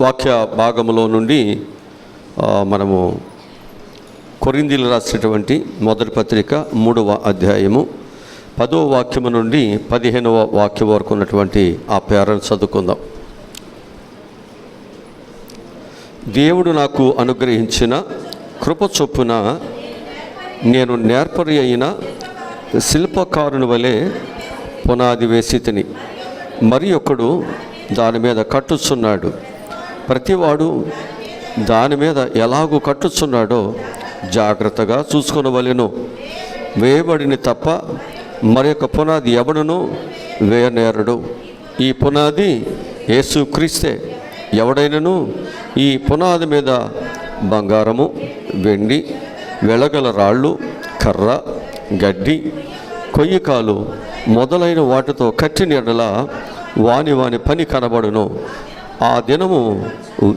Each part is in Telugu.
వాక్య భాగములో నుండి మనము కొరింథీయులు రాసినటువంటి మొదటి పత్రిక 3వ అధ్యాయము 10వ వాక్యము నుండి 15వ వాక్యం వరకు ఉన్నటువంటి ఆ పేరాను చదువుకుందాం. దేవుడు నాకు అనుగ్రహించిన కృప చొప్పున నేను నేర్పరి అయిన శిల్పకారుని వలె పునాది వేసి తిని, మరి ఒకడు దాని మీద కట్టుచున్నాడు. ప్రతివాడు దాని మీద ఎలాగూ కట్టుచున్నాడో జాగ్రత్తగా చూసుకొనవలెను. వేయబడిన తప్ప మరొక పునాది ఎవడును వేయనేరడు. ఈ పునాది యేసుక్రీస్తే. ఎవడైనను ఈ పునాది మీద బంగారము, వెండి, వెలగల రాళ్ళు, కర్ర, గడ్డి, కొయ్యకాలు మొదలైన వాటితో కట్టిన ఎడల వాని పని కనబడును. ఆ దినము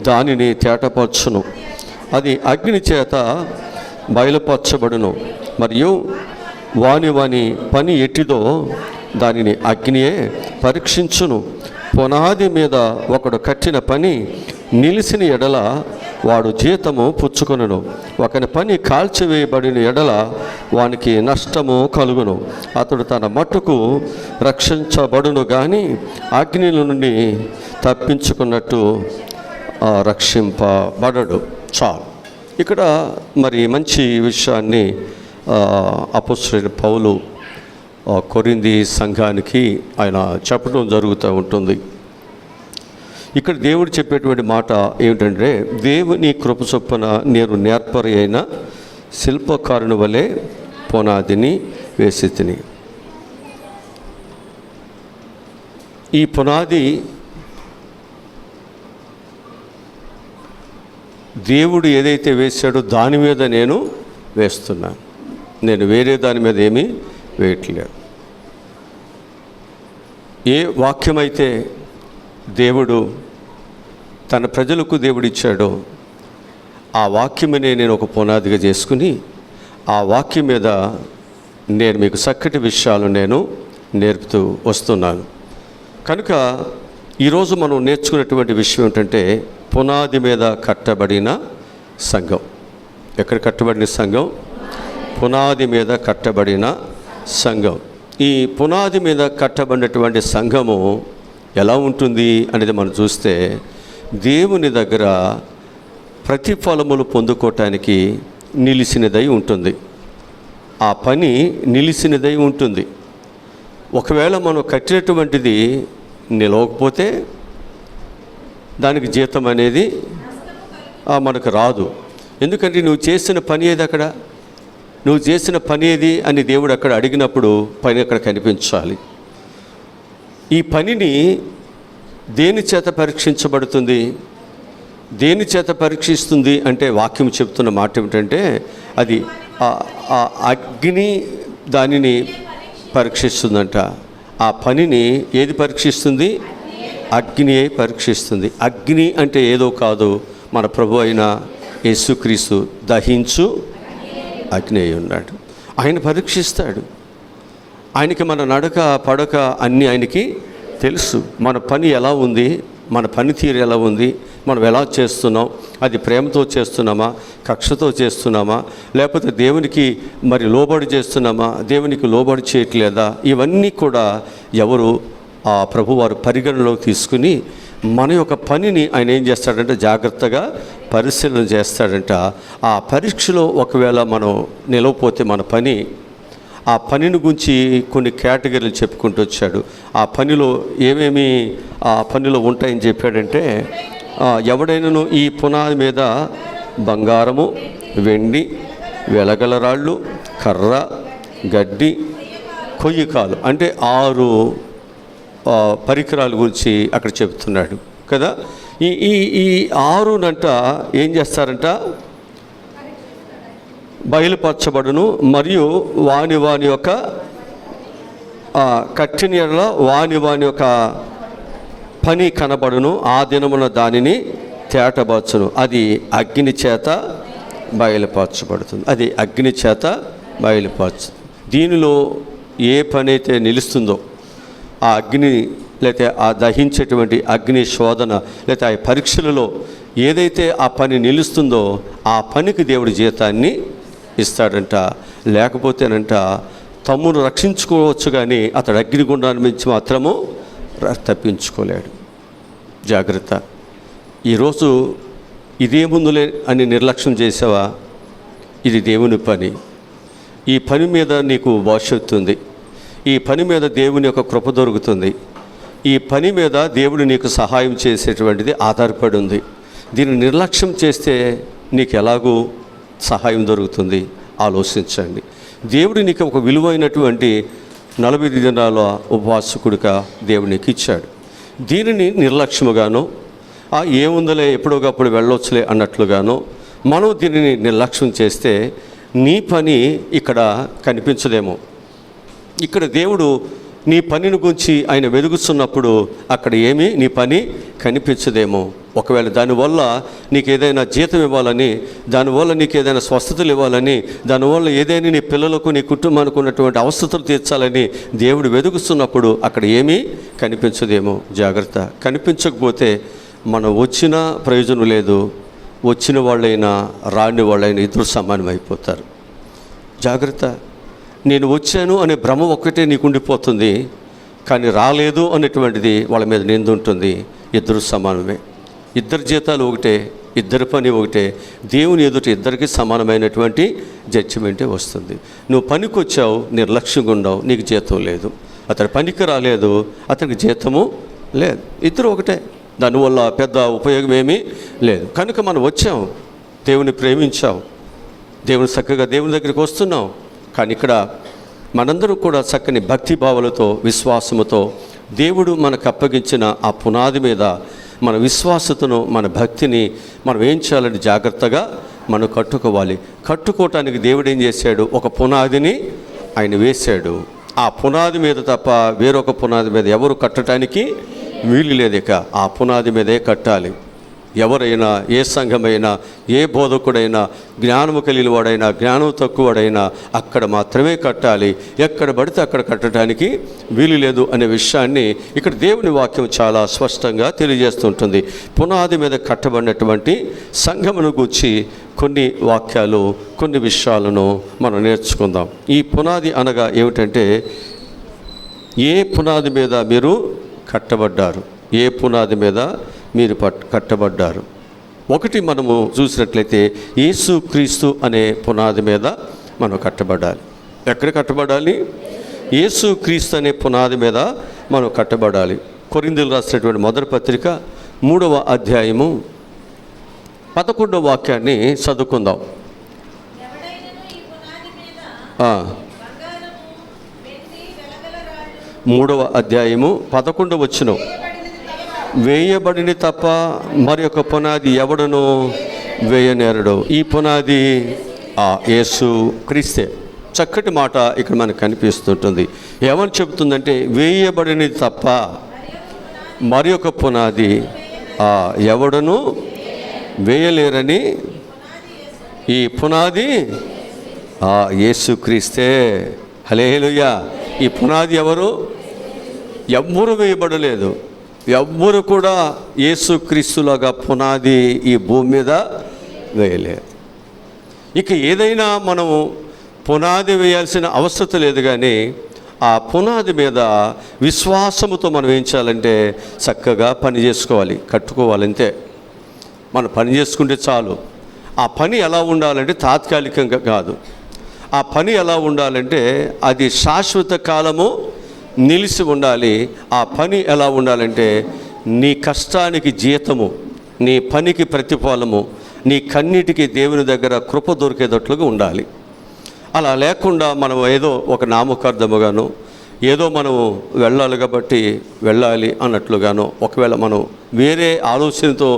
దానిని తేటపరచును, అది అగ్ని చేత బయలుపరచబడును. మరియు వాని పని ఎట్టిదో దానిని అగ్నియే పరీక్షించును. పునాది మీద ఒకడు కట్టిన పని నిలిసిన ఎడల వాడు జీతము పుచ్చుకొనును. ఒకని పని కాల్చివేయబడిన ఎడల వానికి నష్టము కలుగును. అతడు తన మట్టుకు రక్షించబడును కానీ అగ్ని నుండి తప్పించుకున్నట్టు రక్షింపబడడు. చాలు. ఇక్కడ మరి మంచి విషయాన్ని అపోస్తలుడైన పౌలు కొరింథీ సంఘానికి ఆయన చెప్పడం జరుగుతూ ఉంటుంది. ఇక్కడ దేవుడు చెప్పేటువంటి మాట ఏమిటంటే, దేవుని కృప చొప్పున నేను నేర్పరి అయిన శిల్పకారుని వలె పునాదిని వేసి తిని. ఈ పునాది దేవుడు ఏదైతే వేశాడో దాని మీద నేను వేస్తున్నాను. నేను వేరే దాని మీద ఏమీ వేయట్లేదు. ఏ వాక్యమైతే దేవుడు తన ప్రజలకు దేవుడిచ్చాడో ఆ వాక్యమనే నేను ఒక పునాదిగా చేసుకుని ఆ వాక్యం మీద నేను మీకు చక్కటి విషయాలు నేను నేర్పుతూ వస్తున్నాను. కనుక ఈరోజు మనం నేర్చుకునేటువంటి విషయం ఏంటంటే, పునాది మీద కట్టబడిన సంఘం. ఎక్కడ కట్టబడిన సంఘం? పునాది మీద కట్టబడిన సంఘం. ఈ పునాది మీద కట్టబడినటువంటి సంఘము ఎలా ఉంటుంది అనేది మనం చూస్తే, దేవుని దగ్గర ప్రతిఫలములు పొందుకోవటానికి నిలిచినదై ఉంటుంది. ఆ పని నిలిచినదై ఉంటుంది. ఒకవేళ మనం కట్టినటువంటిది నిలవకపోతే దానికి జీతం అనేది మనకు రాదు. ఎందుకంటే నువ్వు చేసిన పని ఏది, అక్కడ నువ్వు చేసిన పని ఏది అని దేవుడు అక్కడ అడిగినప్పుడు పని అక్కడ కనిపించాలి. ఈ పనిని దేని చేత పరీక్షించబడుతుంది? దేని చేత పరీక్షిస్తుంది అంటే, వాక్యం చెప్తున్న మాట ఏమిటంటే, అది అగ్ని దానిని పరీక్షిస్తుందంట. ఆ పనిని ఏది పరీక్షిస్తుంది? అగ్నియే పరీక్షిస్తుంది. అగ్ని అంటే ఏదో కాదు, మన ప్రభు అయిన యేసుక్రీస్తు దహించు అగ్ని అయి ఉన్నాడు. ఆయన పరీక్షిస్తాడు. ఆయనకి మన నడక పడక అన్నీ ఆయనకి తెలుసు. మన పని ఎలా ఉంది, మన పనితీరు ఎలా ఉంది, మనం ఎలా చేస్తున్నాం, అది ప్రేమతో చేస్తున్నామా, కక్షతో చేస్తున్నామా, లేకపోతే దేవునికి మరి లోబడి చేస్తున్నామా, దేవునికి లోబడి చేయట్లేదా, ఇవన్నీ కూడా ఎవరు ఆ ప్రభువారు పరిగణలోకి తీసుకుని మన యొక్క పనిని ఆయన ఏం చేస్తాడంటే జాగ్రత్తగా పరిశీలన చేస్తాడంట. ఆ పరీక్షలో ఒకవేళ మనం నిలవపోతే మన పని, ఆ పనిని గురించి కొన్ని కేటగిరీలు చెప్పుకుంటూ వచ్చాడు. ఆ పనిలో ఏమేమి ఆ పనిలో ఉంటాయని చెప్పాడంటే, ఎవడైనాను ఈ పునాది మీద బంగారము, వెండి, వెలగల రాళ్ళు, కర్ర, గడ్డి, కొయ్యకాలు అంటే 6 పరికరాల గురించి అక్కడ చెబుతున్నాడు కదా. ఈ 6నంట ఏం చేస్తారంట? బయలుపరచబడును. మరియు వాని యొక్క కట్టిన ఎడల వాని యొక్క పని కనబడును. ఆ దినమున దానిని తేటపరచును. అది అగ్ని చేత బయలుపరచబడుతుంది. అది అగ్ని చేత బయలుపరచు. దీనిలో ఏ పని అయితే నిలుస్తుందో ఆ అగ్ని లేకపోతే ఆ దహించేటువంటి అగ్ని శోధన లేకపోతే ఆ పరీక్షలలో ఏదైతే ఆ పని నిలుస్తుందో ఆ పనికి దేవుడి జీతాన్ని ఇస్తాడంట. లేకపోతేనంట తమ్మును రక్షించుకోవచ్చు కానీ అతడు అగ్నిగుండాన్ని మించి మాత్రము తప్పించుకోలేడు. జాగ్రత్త. ఈరోజు ఇదేముందులే అని నిర్లక్ష్యం చేసావా? ఇది దేవుని పని. ఈ పని మీద నీకు భవిష్యత్తు ఉంది. ఈ పని మీద దేవుని యొక్క కృప దొరుకుతుంది. ఈ పని మీద దేవుడు నీకు సహాయం చేసేటువంటిది ఆధారపడి ఉంది. దీన్ని నిర్లక్ష్యం చేస్తే నీకు ఎలాగూ సహాయం దొరుకుతుంది? ఆలోచించండి. దేవుడు నీకు ఒక విలువైనటువంటి 40 దినాల ఉపవాసకుడిగా దేవుడు నీకు ఇచ్చాడు. దీనిని నిర్లక్ష్యముగానో ఏముందలే ఎప్పుడోకప్పుడు వెళ్ళొచ్చులే అన్నట్లుగానో మనం దీనిని నిర్లక్ష్యం చేస్తే నీ పని ఇక్కడ కనిపించదేమో. ఇక్కడ దేవుడు నీ పనిని గురించి ఆయన వెలుగుతున్నప్పుడు అక్కడ ఏమీ నీ పని కనిపించదేమో. ఒకవేళ దానివల్ల నీకు ఏదైనా జీతం ఇవ్వాలని, దానివల్ల నీకు ఏదైనా స్వస్థతలు ఇవ్వాలని, దానివల్ల ఏదైనా నీ పిల్లలకు నీ కుటుంబానికి ఉన్నటువంటి అవసరతలు తీర్చాలని దేవుడు వెలుగుతున్నప్పుడు అక్కడ ఏమీ కనిపించదేమో. జాగ్రత్త. కనిపించకపోతే మనం వచ్చిన ప్రయోజనం లేదు. వచ్చిన వాళ్ళైనా రాని వాళ్ళైనా ఇద్దరు సమానం అయిపోతారు. జాగ్రత్త. నేను వచ్చాను అనే భ్రమ ఒక్కటే నీకు ఉండిపోతుంది, కానీ రాలేదు అనేటువంటిది వాళ్ళ మీద నింద ఉంటుంది. ఇద్దరు సమానమే. ఇద్దరి జీతాలు ఒకటే, ఇద్దరి పని ఒకటే. దేవుని ఎదుట ఇద్దరికి సమానమైనటువంటి జడ్జిమెంటే వస్తుంది. నువ్వు పనికి వచ్చావు, నిర్లక్ష్యంగా ఉండవు, నీకు జీతం లేదు. అతని పనికి రాలేదు, అతనికి జీతము లేదు. ఇద్దరు ఒకటే. దానివల్ల పెద్ద ఉపయోగం ఏమీ లేదు. కనుక మనం వచ్చాం, దేవుని ప్రేమించాం, దేవుని చక్కగా దేవుని దగ్గరికి వస్తున్నాం. కానీ ఇక్కడ మనందరూ కూడా చక్కని భక్తి భావాలతో, విశ్వాసముతో దేవుడు మనకు అప్పగించిన ఆ పునాది మీద మన విశ్వాసతను, మన భక్తిని మనం ఏం చేయాలని జాగ్రత్తగా మనం కట్టుకోవాలి. కట్టుకోవటానికి దేవుడు ఏం చేశాడు? ఒక పునాదిని ఆయన వేశాడు. ఆ పునాది మీద తప్ప వేరొక పునాది మీద ఎవరు కట్టడానికి వీలు లేదు. ఇక ఆ పునాది మీదే కట్టాలి. ఎవరైనా, ఏ సంఘమైనా, ఏ బోధకుడైనా, జ్ఞానము కలిగిన వాడైనా, జ్ఞానం తక్కువడైనా అక్కడ మాత్రమే కట్టాలి. ఎక్కడ పడితే అక్కడ కట్టడానికి వీలు లేదు అనే విషయాన్ని ఇక్కడ దేవుని వాక్యం చాలా స్పష్టంగా తెలియజేస్తుంటుంది. పునాది మీద కట్టబడినటువంటి సంఘమును గూర్చి కొన్ని వాక్యాలు, కొన్ని విషయాలను మనం నేర్చుకుందాం. ఈ పునాది అనగా ఏమిటంటే, ఏ పునాది మీద మీరు కట్టబడ్డారు? ఏ పునాది మీద మీరు కట్టబడ్డారు? ఒకటి మనము చూసినట్లయితే యేసు క్రీస్తు అనే పునాది మీద మనం కట్టబడాలి. ఎక్కడ కట్టబడాలి? యేసు క్రీస్తు అనే పునాది మీద మనం కట్టబడాలి. కొరింథీయులకు రాసినటువంటి మొదటి పత్రిక 3వ అధ్యాయము 11వ వాక్యాన్ని చదువుకుందాం. 3వ అధ్యాయము 11వ వచనం. వేయబడిన తప్ప మరి ఒక పునాది ఎవడను వేయనేరడు. ఈ పునాది యేసు క్రీస్తే. చక్కటి మాట ఇక్కడ మనకు కనిపిస్తుంటుంది. ఏమని చెబుతుందంటే, వేయబడినది తప్ప మరి ఒక పునాది ఎవడను వేయలేరని. ఈ పునాది యేసు క్రీస్తే. హల్లెలూయా. ఈ పునాది ఎవరు? ఎవ్వరు వేయబడలేదు. ఎవ్వరు కూడా యేసుక్రీస్తులాగా పునాది ఈ భూమి మీద వేయలేదు. ఇక ఏదైనా మనము పునాది వేయాల్సిన అవసరం లేదు. కానీ ఆ పునాది మీద విశ్వాసముతో మనం ఏం చేయాలంటే చక్కగా పని చేసుకోవాలి, కట్టుకోవాలంతే. మనం పని చేసుకుంటే చాలు. ఆ పని ఎలా ఉండాలంటే తాత్కాలికంగా కాదు. ఆ పని ఎలా ఉండాలంటే అది శాశ్వత కాలము నిలిచి ఉండాలి. ఆ పని ఎలా ఉండాలంటే నీ కష్టానికి జీతము, నీ పనికి ప్రతిఫలము, నీ కన్నిటికి దేవుని దగ్గర కృప దొరికేటట్లుగా ఉండాలి. అలా లేకుండా మనం ఏదో ఒక నామకార్థముగాను, ఏదో మనము వెళ్ళాలి కాబట్టి వెళ్ళాలి అన్నట్లుగాను, ఒకవేళ మనం వేరే ఆలోచనతో,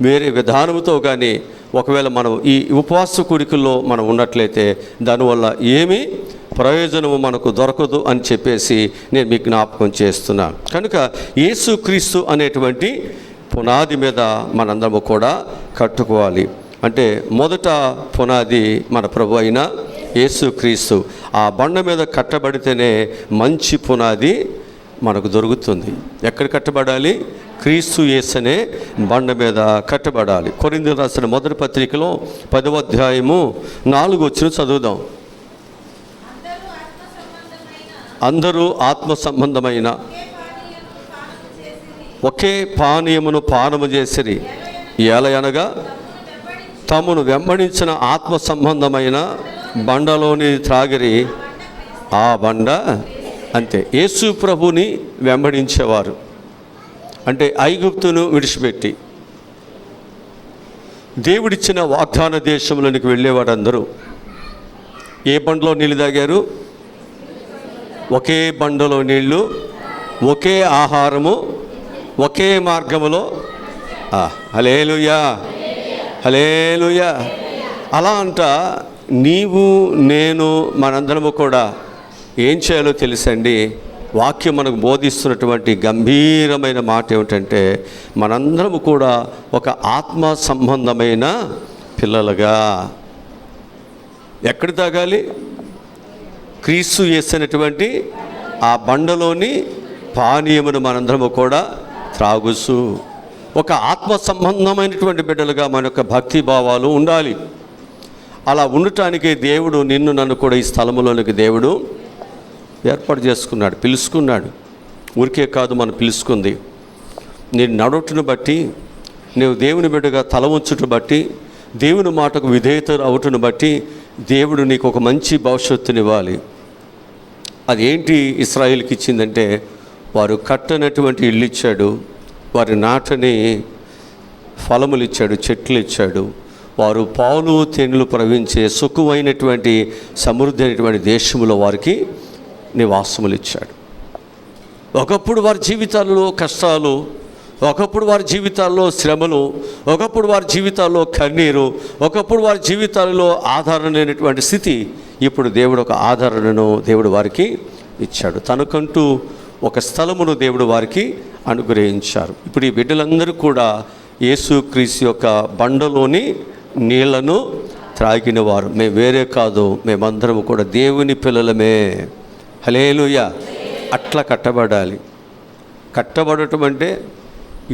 వేరే విధానంతో కానీ ఒకవేళ మనం ఈ ఉపవాస కూడికల్లో మనం ఉన్నట్లయితే దానివల్ల ఏమీ ప్రయోజనము మనకు దొరకదు అని చెప్పేసి నేను మీకు జ్ఞాపకం చేస్తున్నాను. కనుక యేసుక్రీస్తు అనేటువంటి పునాది మీద మనందరము కూడా కట్టుకోవాలి. అంటే మొదట పునాది మన ప్రభు అయిన యేసుక్రీస్తు. ఆ బండ మీద కట్టబడితేనే మంచి పునాది మనకు దొరుకుతుంది. ఎక్కడ కట్టబడాలి? క్రీస్తు యేసు అనే బండ మీద కట్టబడాలి. కొరింథీయులకు రాసిన మొదటి పత్రికలో 10వ అధ్యాయము 4వ వచనం చదువుదాం. అందరూ ఆత్మ సంబంధమైన ఒకే పానీయమును పానము చేసిరి, ఏలయనగా తమను వెంబడించిన ఆత్మ సంబంధమైన బండలోని త్రాగిరి, ఆ బండ అంతే. యేసు ప్రభుని వెంబడించేవారు అంటే ఐగుప్తును విడిచిపెట్టి దేవుడిచ్చిన వాగ్దాన దేశంలోనికి వెళ్ళేవారందరూ ఏ బండలో నీళ్ళు తాగారు? ఒకే బండలో నీళ్ళు, ఒకే ఆహారము, ఒకే మార్గములో. హల్లెలూయా, హల్లెలూయా. అలా అంట నీవు నేను మనందరము కూడా ఏం చేయాలో తెలుసండి. వాక్యం మనకు బోధిస్తున్నటువంటి గంభీరమైన మాట ఏమిటంటే మనందరము కూడా ఒక ఆత్మ సంబంధమైన పిల్లలుగా ఎక్కడ తాగాలి? క్రీస్తు యేసైనటువంటి ఆ బండలోని పానీయమును మనందరము కూడా త్రాగుసు ఒక ఆత్మ సంబంధమైనటువంటి బిడ్డలుగా మన యొక్క భక్తి భావాలు ఉండాలి. అలా ఉండటానికి దేవుడు నిన్ను నన్ను కూడా ఈ స్థలములోనికి దేవుడు ఏర్పాటు చేసుకున్నాడు, పిలుచుకున్నాడు. ఊరికే కాదు మనం పిలుచుకుంది, నేను నడవటను బట్టి, నీవు దేవుని బిడ్డగా తల ఉంచుటను బట్టి, దేవుని మాటకు విధేయత అవుటను బట్టి దేవుడు నీకు ఒక మంచి భవిష్యత్తునివ్వాలి. అది ఏంటి ఇశ్రాయేలుకి ఇచ్చిందంటే వారు కట్టనటువంటి ఇల్లు ఇచ్చాడు, వారి నాటని ఫలములు ఇచ్చాడు, చెట్లు ఇచ్చాడు. వారు పాలు తేనెలు ప్రవహించే సుఖమైనటువంటి సమృద్ధి అయినటువంటి దేశంలో వారికి నివాసములు ఇచ్చాడు. ఒకప్పుడు వారి జీవితాల్లో కష్టాలు, ఒకప్పుడు వారి జీవితాల్లో శ్రమలు, ఒకప్పుడు వారి జీవితాల్లో కన్నీరు, ఒకప్పుడు వారి జీవితాలలో ఆధారణ లేనటువంటి స్థితి. ఇప్పుడు దేవుడు ఒక ఆదరణను దేవుడు వారికి ఇచ్చాడు. తనకంటూ ఒక స్థలమును దేవుడు వారికి అనుగ్రహించారు. ఇప్పుడు ఈ బిడ్డలందరూ కూడా యేసుక్రీస్తు యొక్క బండలోని నీళ్లను త్రాగిన వారు. మేము వేరే కాదు, మేమందరము కూడా దేవుని పిల్లలమే. హల్లెలూయా. అట్లా కట్టబడాలి. కట్టబడటం అంటే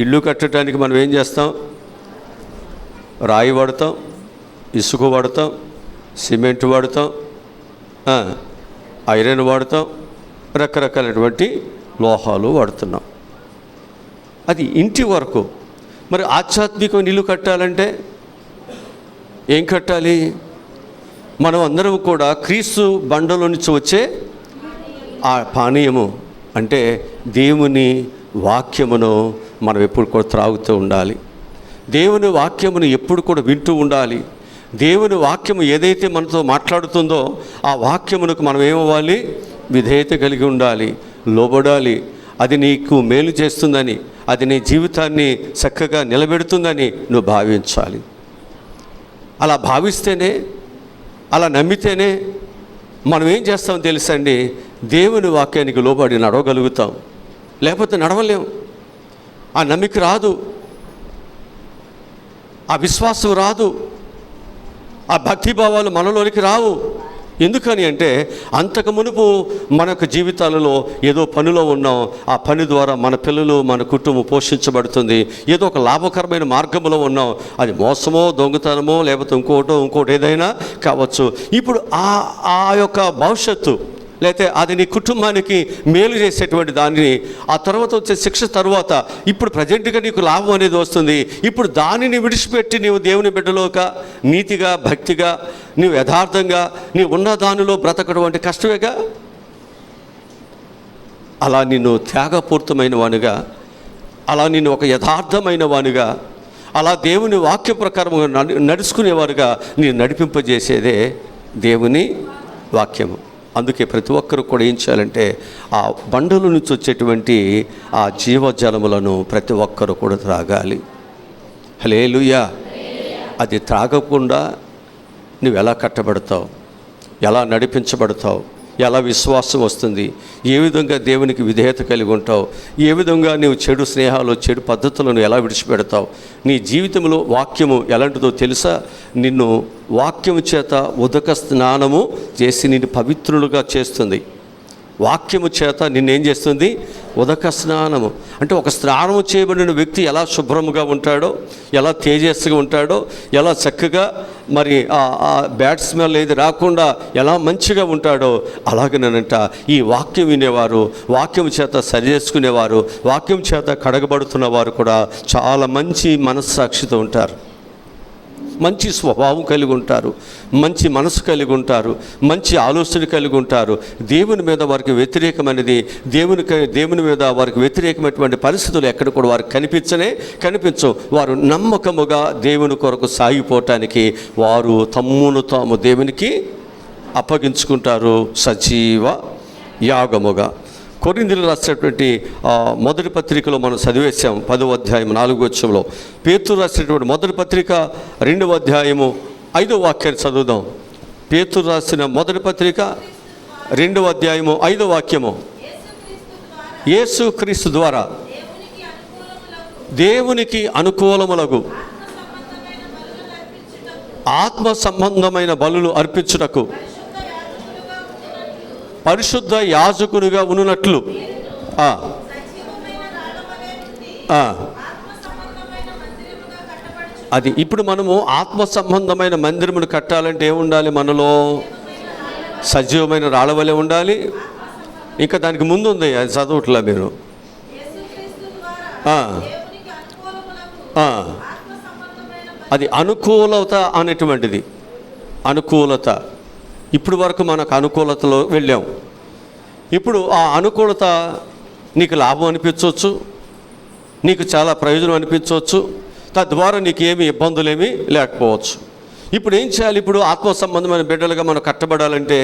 ఇల్లు కట్టడానికి మనం ఏం చేస్తాం? రాయి వాడతాం, ఇసుక వాడతాం, సిమెంట్ వాడతాం, ఐరన్ వాడతాం, రకరకాలైనటువంటి లోహాలు వాడుతున్నాం. అది ఇంటి వరకు. మరి ఆధ్యాత్మికమైన ఇల్లు కట్టాలంటే ఏం కట్టాలి? మనం అందరం కూడా క్రీస్తు బండలో నుంచి వచ్చే ఆ పానీయము అంటే దేవుని వాక్యమును మనం ఎప్పుడు కూడా త్రాగుతూ ఉండాలి. దేవుని వాక్యమును ఎప్పుడు కూడా వింటూ ఉండాలి. దేవుని వాక్యము ఏదైతే మనతో మాట్లాడుతుందో ఆ వాక్యమునకు మనం ఏమవ్వాలి? విధేయత కలిగి ఉండాలి, లోబడాలి. అది నీకు మేలు చేస్తుందని, అది నీ జీవితాన్ని చక్కగా నిలబెడుతుందని నువ్వు భావించాలి. అలా భావిస్తేనే, అలా నమ్మితేనే మనం ఏం చేస్తామో తెలుసండి, దేవుని వాక్యానికి లోబడి నడవగలుగుతాం. లేకపోతే నడవలేం. ఆ నమ్మిక రాదు, ఆ విశ్వాసం రాదు, ఆ భక్తిభావాలు మనలోనికి రావు. ఎందుకని అంటే అంతకు మునుపు మన యొక్క జీవితాలలో ఏదో పనిలో ఉన్నాం, ఆ పని ద్వారా మన పిల్లలు మన కుటుంబం పోషించబడుతుంది. ఏదో ఒక లాభకరమైన మార్గంలో ఉన్నాం, అది మోసమో దొంగతనమో లేకపోతే ఇంకోటి ఏదైనా కావచ్చు. ఇప్పుడు ఆ యొక్క భవిష్యత్తు లేకపోతే అది నీ కుటుంబానికి మేలు చేసేటువంటి దానిని, ఆ తర్వాత వచ్చే శిక్ష తర్వాత ఇప్పుడు ప్రజెంట్గా నీకు లాభం అనేది వస్తుంది. ఇప్పుడు దానిని విడిచిపెట్టి నీవు దేవుని బిడ్డలోక నీతిగా భక్తిగా నీవు యథార్థంగా నీవు ఉన్న దానిలో బ్రతకడం అంటే కష్టమేగా. అలా నిన్ను త్యాగపూర్తమైన వానిగా, అలా నిన్ను ఒక యథార్థమైన వానిగా, అలా దేవుని వాక్య ప్రకారం నడుచుకునేవారుగా నేను నడిపింపజేసేదే దేవుని వాక్యము. అందుకే ప్రతి ఒక్కరు కూడా ఏం చేయాలంటే ఆ బండల నుంచి వచ్చేటువంటి ఆ జీవజలములను ప్రతి ఒక్కరు కూడా త్రాగాలి. హల్లెలూయా. అది త్రాగకుండా నువ్వు ఎలా కట్టబడతావు, ఎలా నడిపించబడతావు, ఎలా విశ్వాసం వస్తుంది, ఏ విధంగా దేవునికి విధేయత కలిగి ఉంటావు, ఏ విధంగా నీవు చెడు స్నేహాలు చెడు పద్ధతులను ఎలా విడిచిపెడతావు. నీ జీవితంలో వాక్యము ఎలాంటిదో తెలుసా? నిన్ను వాక్యము చేత ఉదక స్నానము చేసి నిన్ను పవిత్రులుగా చేస్తుంది. వాక్యము చేత నిన్నేం చేస్తుంది? ఉదక స్నానము అంటే ఒక స్నానం చేయబడిన వ్యక్తి ఎలా శుభ్రముగా ఉంటాడో, ఎలా తేజస్సుగా ఉంటాడో, ఎలా చక్కగా మరి ఆ బ్యాడ్ స్మెల్ ఏది రాకుండా ఎలా మంచిగా ఉంటాడో, అలాగేనంట ఈ వాక్యం వినేవారు, వాక్యం చేత సరి చేసుకునేవారు, వాక్యం చేత కడగబడుతున్న వారు కూడా చాలా మంచి మనస్సాక్షితో ఉంటారు, మంచి స్వభావం కలిగి ఉంటారు, మంచి మనసు కలిగి ఉంటారు, మంచి ఆలోచన కలిగి ఉంటారు. దేవుని మీద వారికి వ్యతిరేకమైనది, దేవుని మీద వారికి వ్యతిరేకమైనటువంటి పరిస్థితులు ఎక్కడ కూడా వారికి కనిపించవు. వారు నమ్మకముగా దేవుని కొరకు సాగిపోవటానికి వారు తమ్మును తాము దేవునికి అప్పగించుకుంటారు సజీవ యాగముగా. కొరింథీయులకు రాసినటువంటి మొదటి పత్రికలో మనం చదివేశాం 10వ అధ్యాయం 4వ వచనంలో. పేతురు రాసినటువంటి మొదటి పత్రిక 2వ అధ్యాయము 5వ వాక్యాన్ని చదువుదాం. పేతురు రాసిన మొదటి పత్రిక 2వ అధ్యాయము 5వ వాక్యము. యేసుక్రీస్తు ద్వారా దేవునికి అనుకూలములగు ఆత్మ సంబంధమైన బలులు అర్పించుటకు పరిశుద్ధ యాజకునిగా ఉన్నట్లు అది ఇప్పుడు మనము ఆత్మ సంబంధమైన మందిరమును కట్టాలంటే ఏముండాలి? మనలో సజీవమైన రాళ్ళవలే ఉండాలి. ఇంకా దానికి ముందు ఉంది, అది చదవట్లా మీరు. అది అనుకూలత అనేటువంటిది, అనుకూలత. ఇప్పుడు వరకు మనకు అనుకూలతలో వెళ్ళాం. ఇప్పుడు ఆ అనుకూలత నీకు లాభం అనిపించవచ్చు, నీకు చాలా ప్రయోజనం అనిపించవచ్చు, తద్వారా నీకు ఏమి ఇబ్బందులేమీ లేకపోవచ్చు. ఇప్పుడు ఏం చేయాలి? ఇప్పుడు ఆత్మ సంబంధమైన బిడ్డలుగా మనం కట్టబడాలంటే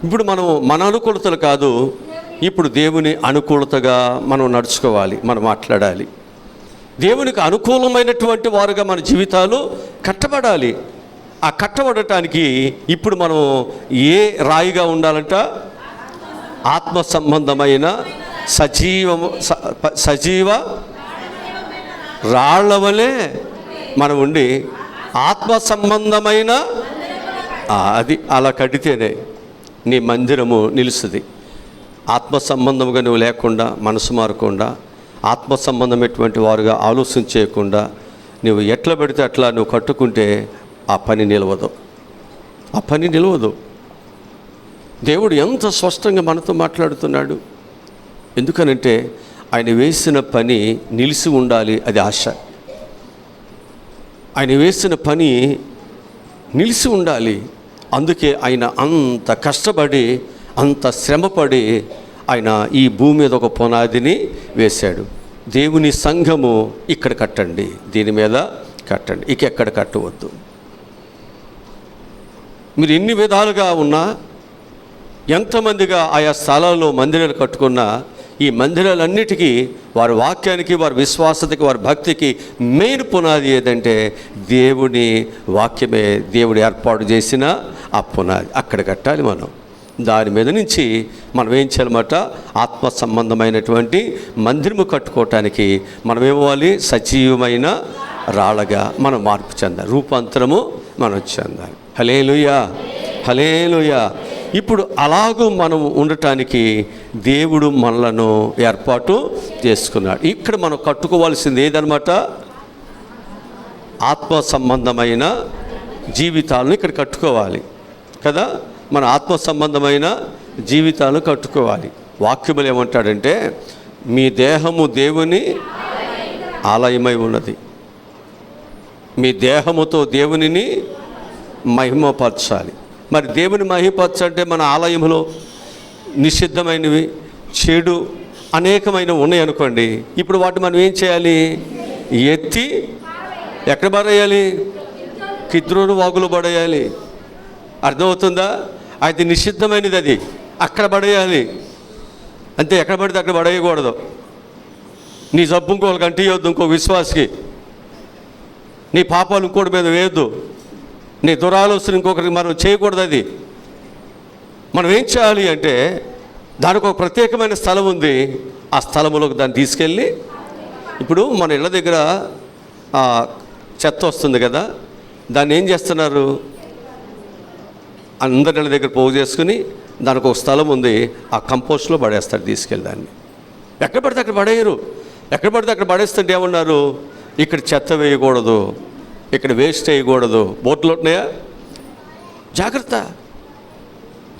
ఇప్పుడు మనం మన అనుకూలతలు కాదు, ఇప్పుడు దేవుని అనుకూలతగా మనం నడుచుకోవాలి, మనం మాట్లాడాలి. దేవునికి అనుకూలమైనటువంటి వారుగా మన జీవితాలు కట్టబడాలి. ఆ కట్టబడటానికి ఇప్పుడు మనం ఏ రాయిగా ఉండాలంట? ఆత్మ సంబంధమైన సజీవ రాళ్ల వలె మనం ఉండి ఆత్మ సంబంధమైన అది అలా కడితేనే నీ మందిరము నిలుస్తుంది. ఆత్మ సంబంధముగా నువ్వు లేకుండా, మనసు మారకుండా, ఆత్మ సంబంధమైనటువంటి వారుగా ఆలోచన చేయకుండా నువ్వు ఎట్లా పెడితే అట్లా నువ్వు కట్టుకుంటే ఆ పని నిలవదు. దేవుడు ఎంత స్పష్టంగా మనతో మాట్లాడుతున్నాడు. ఎందుకనంటే ఆయన వేసిన పని నిలిచి ఉండాలి, అది ఆశ. ఆయన వేసిన పని నిలిచి ఉండాలి. అందుకే ఆయన అంత కష్టపడి, అంత శ్రమపడి ఆయన ఈ భూమి మీద ఒక పునాదిని వేశాడు. దేవుని సంఘము ఇక్కడ కట్టండి, దీని మీద కట్టండి, ఇక ఎక్కడ కట్టవద్దు. మీరు ఎన్ని విధాలుగా ఉన్నా, ఎంతమందిగా ఆయా స్థలాల్లో మందిరాలు కట్టుకున్నా, ఈ మందిరాలన్నిటికీ వారి వాక్యానికి, వారి విశ్వాసతకి, వారి భక్తికి మెయిన్ పునాది ఏదంటే దేవుని వాక్యమే. దేవుడు ఏర్పాటు చేసిన ఆ పునాది అక్కడ కట్టాలి. మనం దాని మీద నుంచి మనం ఏం చేయాలన్నమాట? ఆత్మ సంబంధమైనటువంటి మందిరము కట్టుకోవటానికి మనం ఏమవ్వాలి? సజీవమైన రాళ్ళగా మనం మార్పు చెందాలి, రూపాంతరము మనం చెందాలి. హల్లెలూయా, హల్లెలూయా. ఇప్పుడు అలాగూ మనం ఉండటానికి దేవుడు మనలను ఏర్పాటు చేసుకున్నాడు. ఇక్కడ మనం కట్టుకోవాల్సింది ఏదన్నమాట? ఆత్మ సంబంధమైన జీవితాలను ఇక్కడ కట్టుకోవాలి కదా. మన ఆత్మ సంబంధమైన జీవితాలను కట్టుకోవాలి. వాక్యములు ఏమంటాడంటే, మీ దేహము దేవుని ఆలయమై ఉన్నది, మీ దేహముతో దేవునిని మహిమపరచాలి. మరి దేవుని మహిమపరచాలంటే మన ఆలయంలో నిషిద్ధమైనవి, చెడు అనేకమైనవి ఉన్నాయి అనుకోండి. ఇప్పుడు వాటి మనం ఏం చేయాలి? ఎత్తి ఎక్కడ పడేయాలి? కిద్రోను వాగులో పడేయాలి. అర్థమవుతుందా? అది నిషిద్ధమైనది, అది అక్కడ పడేయాలి. అంతే, ఎక్కడ పడితే అక్కడ పడేయకూడదు. నీ జబ్బు ఇంకొకరికి అంటియొద్దు, ఇంకో విశ్వాసకి. నీ పాపాలు ఇంకోటి మీద వేయద్దు, నీ దురాలోచన ఇంకొకరికి మనం చేయకూడదు. అది మనం ఏం చేయాలి అంటే, దానికి ఒక ప్రత్యేకమైన స్థలం ఉంది. ఆ స్థలంలోకి దాన్ని తీసుకెళ్ళి, ఇప్పుడు మన ఇళ్ళ దగ్గర చెత్త వస్తుంది కదా, దాన్ని ఏం చేస్తున్నారు? అందరి ఇళ్ళ దగ్గర పోగు చేసుకుని దానికి ఒక స్థలం ఉంది, ఆ కంపోస్ట్లో పడేస్తారు తీసుకెళ్ళి. దాన్ని ఎక్కడ పడితే అక్కడ పడేయరు. ఎక్కడ పడితే అక్కడ పడేస్తుంటే ఏమన్నారు, ఇక్కడ చెత్త వేయకూడదు, ఇక్కడ వేస్ట్ వేయకూడదు. బోట్లు ఉంటున్నాయా? జాగ్రత్త.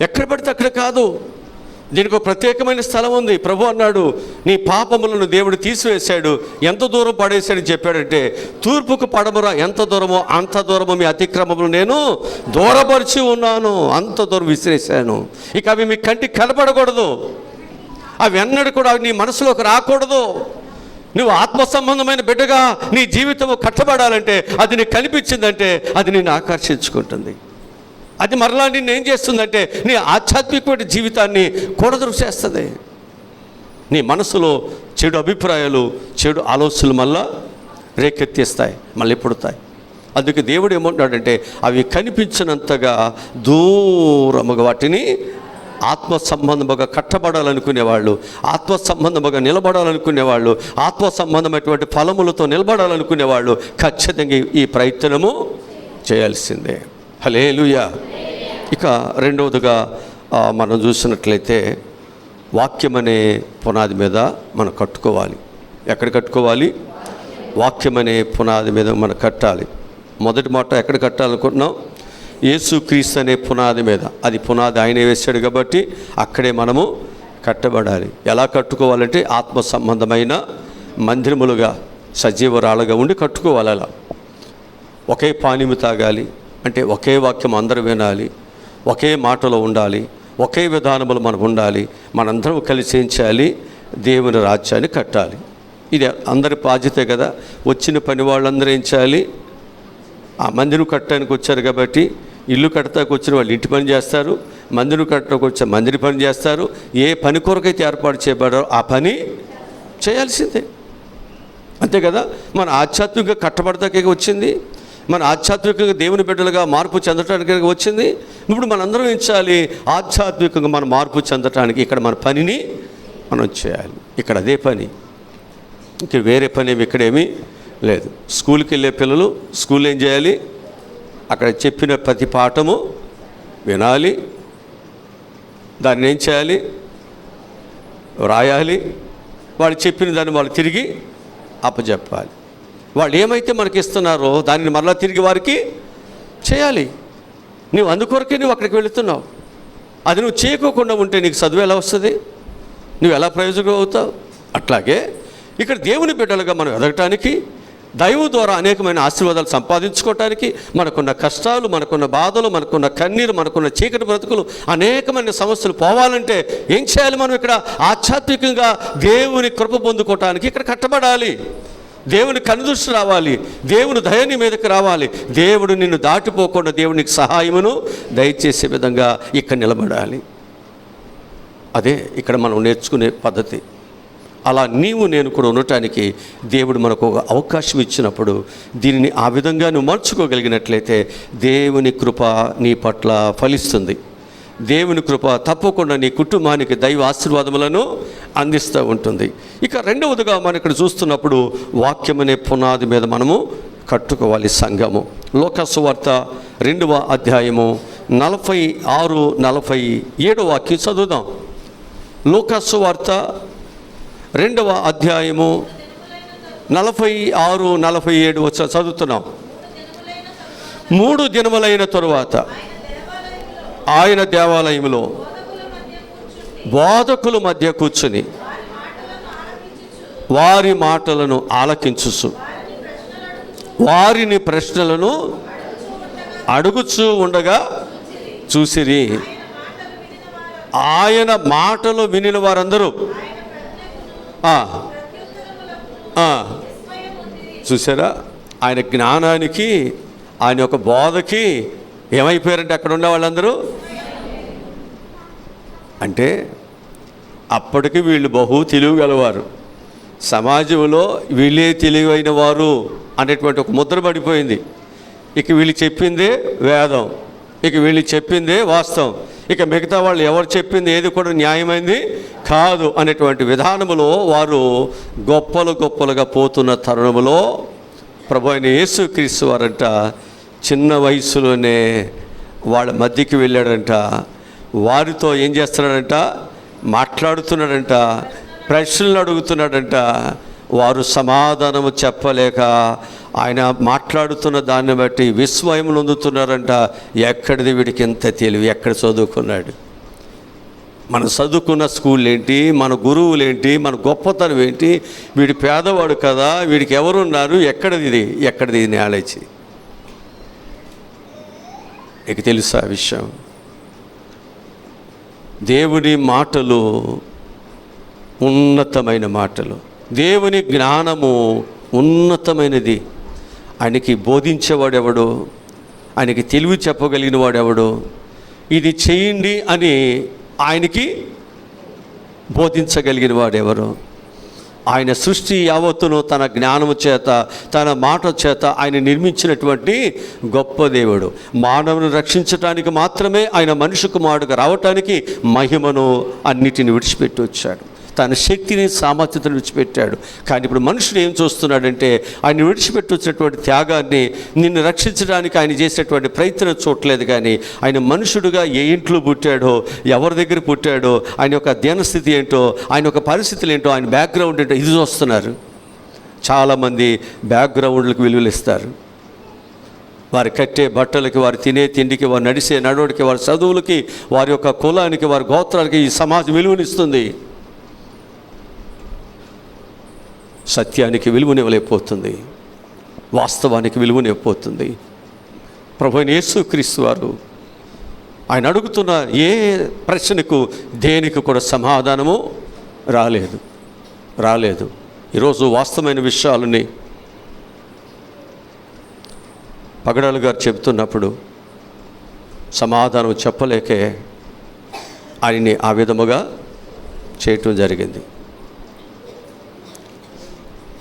ఎక్కడ పడితే అక్కడ కాదు, దీనికి ఒక ప్రత్యేకమైన స్థలం ఉంది. ప్రభు అన్నాడు, నీ పాపములను దేవుడు తీసివేశాడు. ఎంత దూరం పడేశాడని చెప్పాడంటే, తూర్పుకు పడమర ఎంత దూరమో అంత దూరము మీ అతిక్రమములు నేను దూరపరిచి ఉన్నాను, అంత దూరం విసిరేశాను. ఇక అవి మీ కంటికి కనపడకూడదు, అవి ఎన్నడూ కూడా నీ మనసులోకి రాకూడదు. నువ్వు ఆత్మ సంబంధమైన బిడ్డగా నీ జీవితము కట్టబడాలంటే, అది నీకు కనిపించిందంటే అది నిన్ను ఆకర్షించుకుంటుంది. అది మరలా నిన్ను ఏం చేస్తుందంటే, నీ ఆధ్యాత్మికమైన జీవితాన్ని కూడదృచేస్తుంది. నీ మనసులో చెడు అభిప్రాయాలు, చెడు ఆలోచనలు మళ్ళా రేకెత్తిస్తాయి, మళ్ళీ పుడతాయి. అందుకే దేవుడు ఏమంటాడంటే, అవి కనిపించినంతగా దూరముగా వాటిని ఆత్మ సంబంధముగా కట్టబడాలనుకునేవాళ్ళు, ఆత్మ సంబంధముగా నిలబడాలనుకునేవాళ్ళు, ఆత్మ సంబంధమైనటువంటి ఫలములతో నిలబడాలనుకునేవాళ్ళు ఖచ్చితంగా ఈ ప్రయత్నము చేయాల్సిందే. హల్లెలూయా. ఇక రెండవదిగా మనం చూసినట్లయితే, వాక్యం అనే పునాది మీద మనం కట్టుకోవాలి. ఎక్కడ కట్టుకోవాలి? వాక్యం అనే పునాది మీద మనం కట్టాలి. మొదటి మాట ఎక్కడ కట్టాలనుకుంటున్నాం? యేసుక్రీస్తు అనే పునాది మీద. అది పునాది ఆయనే వేశాడు కాబట్టి అక్కడే మనము కట్టబడాలి. ఎలా కట్టుకోవాలంటే, ఆత్మ సంబంధమైన మందిరములుగా సజీవరాలుగా ఉండి కట్టుకోవాలి. అలా ఒకే పానీము తాగాలి అంటే, ఒకే వాక్యం అందరూ వినాలి, ఒకే మాటలో ఉండాలి, ఒకే విధానములు మనం ఉండాలి. మనందరం కలిసి ఏం చేయాలి? దేవుని రాజ్యాన్ని కట్టాలి. ఇది అందరి బాధ్యతే కదా. వచ్చిన పని వాళ్ళందరూ ఏం చేయాలి? ఆ మందిరం కట్టడానికి వచ్చారు కాబట్టి, ఇల్లు కట్టడానికి వచ్చిన వాళ్ళు ఇంటి పని చేస్తారు, మందిరం కట్టడానికి వచ్చే మందిరి పని చేస్తారు. ఏ పని కొరకైతే ఏర్పాటు చేయబడారో ఆ పని చేయాల్సిందే, అంతే కదా. మన ఆధ్యాత్మికంగా కట్టబడతాకే వచ్చింది, మన ఆధ్యాత్మికంగా దేవుని బిడ్డలుగా మార్పు చెందటానికి వచ్చింది. ఇప్పుడు మనందరం ఏం చేయాలి? ఆధ్యాత్మికంగా మనం మార్పు చెందటానికి ఇక్కడ మన పనిని మనం చేయాలి. ఇక్కడ అదే పని, ఇంక వేరే పని ఏమి ఇక్కడేమీ లేదు. స్కూల్కి వెళ్ళే పిల్లలు స్కూల్ ఏం చేయాలి? అక్కడ చెప్పిన ప్రతి పాఠము వినాలి, దాన్ని ఏం చేయాలి? వ్రాయాలి. వాళ్ళు చెప్పిన దాన్ని వాళ్ళు తిరిగి అప్పచెప్పాలి. వాళ్ళు ఏమైతే మనకి ఇస్తున్నారో దానిని మరలా తిరిగి వారికి చేయాలి. నువ్వు అందుకొరకే నువ్వు అక్కడికి వెళుతున్నావు. అది నువ్వు చేయకోకుండా ఉంటే నీకు చదువు ఎలా వస్తుంది? నువ్వు ఎలా ప్రయోజనం అవుతావు? అట్లాగే ఇక్కడ దేవుని బిడ్డలుగా మనం ఎదగటానికి, దైవం ద్వారా అనేకమైన ఆశీర్వాదాలు సంపాదించుకోవటానికి, మనకున్న కష్టాలు, మనకున్న బాధలు, మనకున్న కన్నీరు, మనకున్న చీకటి బ్రతుకులు, అనేకమైన సమస్యలు పోవాలంటే ఏం చేయాలి? మనం ఇక్కడ ఆధ్యాత్మికంగా దేవుని కృప పొందుకోవటానికి ఇక్కడ కట్టబడాలి. దేవుని కనుదృష్టి రావాలి, దేవుని దయని మీదకి రావాలి. దేవుడు నిన్ను దాటిపోకుండా దేవునికి సహాయమును దయచేసే విధంగా ఇక్కడ నిలబడాలి. అదే ఇక్కడ మనం నేర్చుకునే పద్ధతి. అలా నీవు నేను కూడా ఉండటానికి దేవుడు మనకు ఒక అవకాశం ఇచ్చినప్పుడు దీనిని ఆ విధంగా నువ్వు మార్చుకోగలిగినట్లయితే దేవుని కృప నీ పట్ల ఫలిస్తుంది. దేవుని కృప తప్పకుండా నీ కుటుంబానికి దైవ ఆశీర్వాదములను అందిస్తూ ఉంటుంది. ఇక రెండవదిగా మనం ఇక్కడ చూస్తున్నప్పుడు, వాక్యం అనే పునాది మీద మనము కట్టుకోవాలి సంఘము. లోకా సువార్త 2వ అధ్యాయము 46, 47 వాక్యం చదువుదాం. లోకా సువార్త 2వ అధ్యాయము 46, 47 చదువుతున్నాం. 3 దినములైన తరువాత ఆయన దేవాలయంలో బోధకుల మధ్య కూర్చుని వారి మాటలను ఆలకించుచు వారిని ప్రశ్నలను అడుగుచూ ఉండగా చూసిరి. ఆయన మాటలు వినిన వారందరూ చూసారా? ఆయన జ్ఞానానికి, ఆయన యొక్క బోధకి ఏమైపోయారంటే అక్కడ ఉన్న వాళ్ళందరూ. అంటే అప్పటికి వీళ్ళు బహు తెలివి గలవారు, సమాజంలో వీళ్ళే తెలివైన వారు అనేటువంటి ఒక ముద్ర పడిపోయింది. ఇక వీళ్ళు చెప్పిందే వేదం, ఇక వీళ్ళు చెప్పిందే వాస్తవం, ఇక మిగతా వాళ్ళు ఎవరు చెప్పింది ఏది కూడా న్యాయమైంది కాదు అనేటువంటి విధానములో వారు గొప్పలుగా పోతున్న తరుణములో ప్రభు అయిన యేసుక్రీస్తు వారంట చిన్న వయసులోనే వాళ్ళ మధ్యకి వెళ్ళాడంట. వారితో ఏం చేస్తున్నాడంట? మాట్లాడుతున్నాడంట. ప్రశ్నలు అడుగుతున్నాడంట. వారు సమాధానము చెప్పలేక ఆయన మాట్లాడుతున్న దాన్ని బట్టి విస్మయం నొందుతున్నారంట. ఎక్కడిది వీడికి ఎంత తెలివి, ఎక్కడ చదువుకున్నాడు, మన చదువుకున్న స్కూల్ ఏంటి, మన గురువులేంటి, మన గొప్పతనం ఏంటి, వీడి పేదవాడు కదా, వీడికి ఎవరున్నారు, ఎక్కడిది నాలెడ్జ్. నీకు తెలుసా విషయం? దేవుని మాటలు ఉన్నతమైన మాటలు, దేవుని జ్ఞానము ఉన్నతమైనది. ఆయనకి బోధించేవాడెవడు, ఆయనకి తెలివి చెప్పగలిగిన వాడెవడు, ఇది చేయండి అని ఆయనకి బోధించగలిగిన వాడెవరు? ఆయన సృష్టి యావత్తును తన జ్ఞానము చేత, తన మాట చేత ఆయన నిర్మించినటువంటి గొప్ప దేవుడు. మానవుని రక్షించటానికి మాత్రమే ఆయన మనిషి కుమారుడుగా రావటానికి మహిమను అన్నిటిని విడిచిపెట్టి వచ్చాడు. తన శక్తిని, సామర్థ్యతను విడిచిపెట్టాడు. కానీ ఇప్పుడు మనుషుడు ఏం చూస్తున్నాడంటే, ఆయన విడిచిపెట్టి వచ్చినటువంటి త్యాగాన్ని, నిన్ను రక్షించడానికి ఆయన చేసేటువంటి ప్రయత్నం చూడలేదు. కానీ ఆయన మనుషుడుగా ఏ ఇంట్లో పుట్టాడో, ఎవరి దగ్గర పుట్టాడో, ఆయన యొక్క ధ్యానస్థితి ఏంటో, ఆయన యొక్క పరిస్థితులు ఏంటో, ఆయన బ్యాక్గ్రౌండ్ ఏంటో ఇది చూస్తున్నారు. చాలామంది బ్యాక్గ్రౌండ్లకు విలువలు ఇస్తారు. వారి కట్టే బట్టలకి, వారు తినే తిండికి, వారు నడిచే నడవడికి, వారి చదువులకి, వారి యొక్క కులానికి, వారి గోత్రాలకి ఈ సమాజం విలువనిస్తుంది. సత్యానికి విలువనివ్వలేకపోతుంది, వాస్తవానికి విలువనివ్వకపోతుంది. ప్రభువైన యేసుక్రీస్తు వారు ఆయన అడుగుతున్న ఏ ప్రశ్నకు, దేనికి కూడా సమాధానము రాలేదు. ఈరోజు వాస్తవమైన విషయాలని పగడాలు గారు చెబుతున్నప్పుడు సమాధానం చెప్పలేకే ఆయన్ని ఆ విధముగా చేయటం జరిగింది.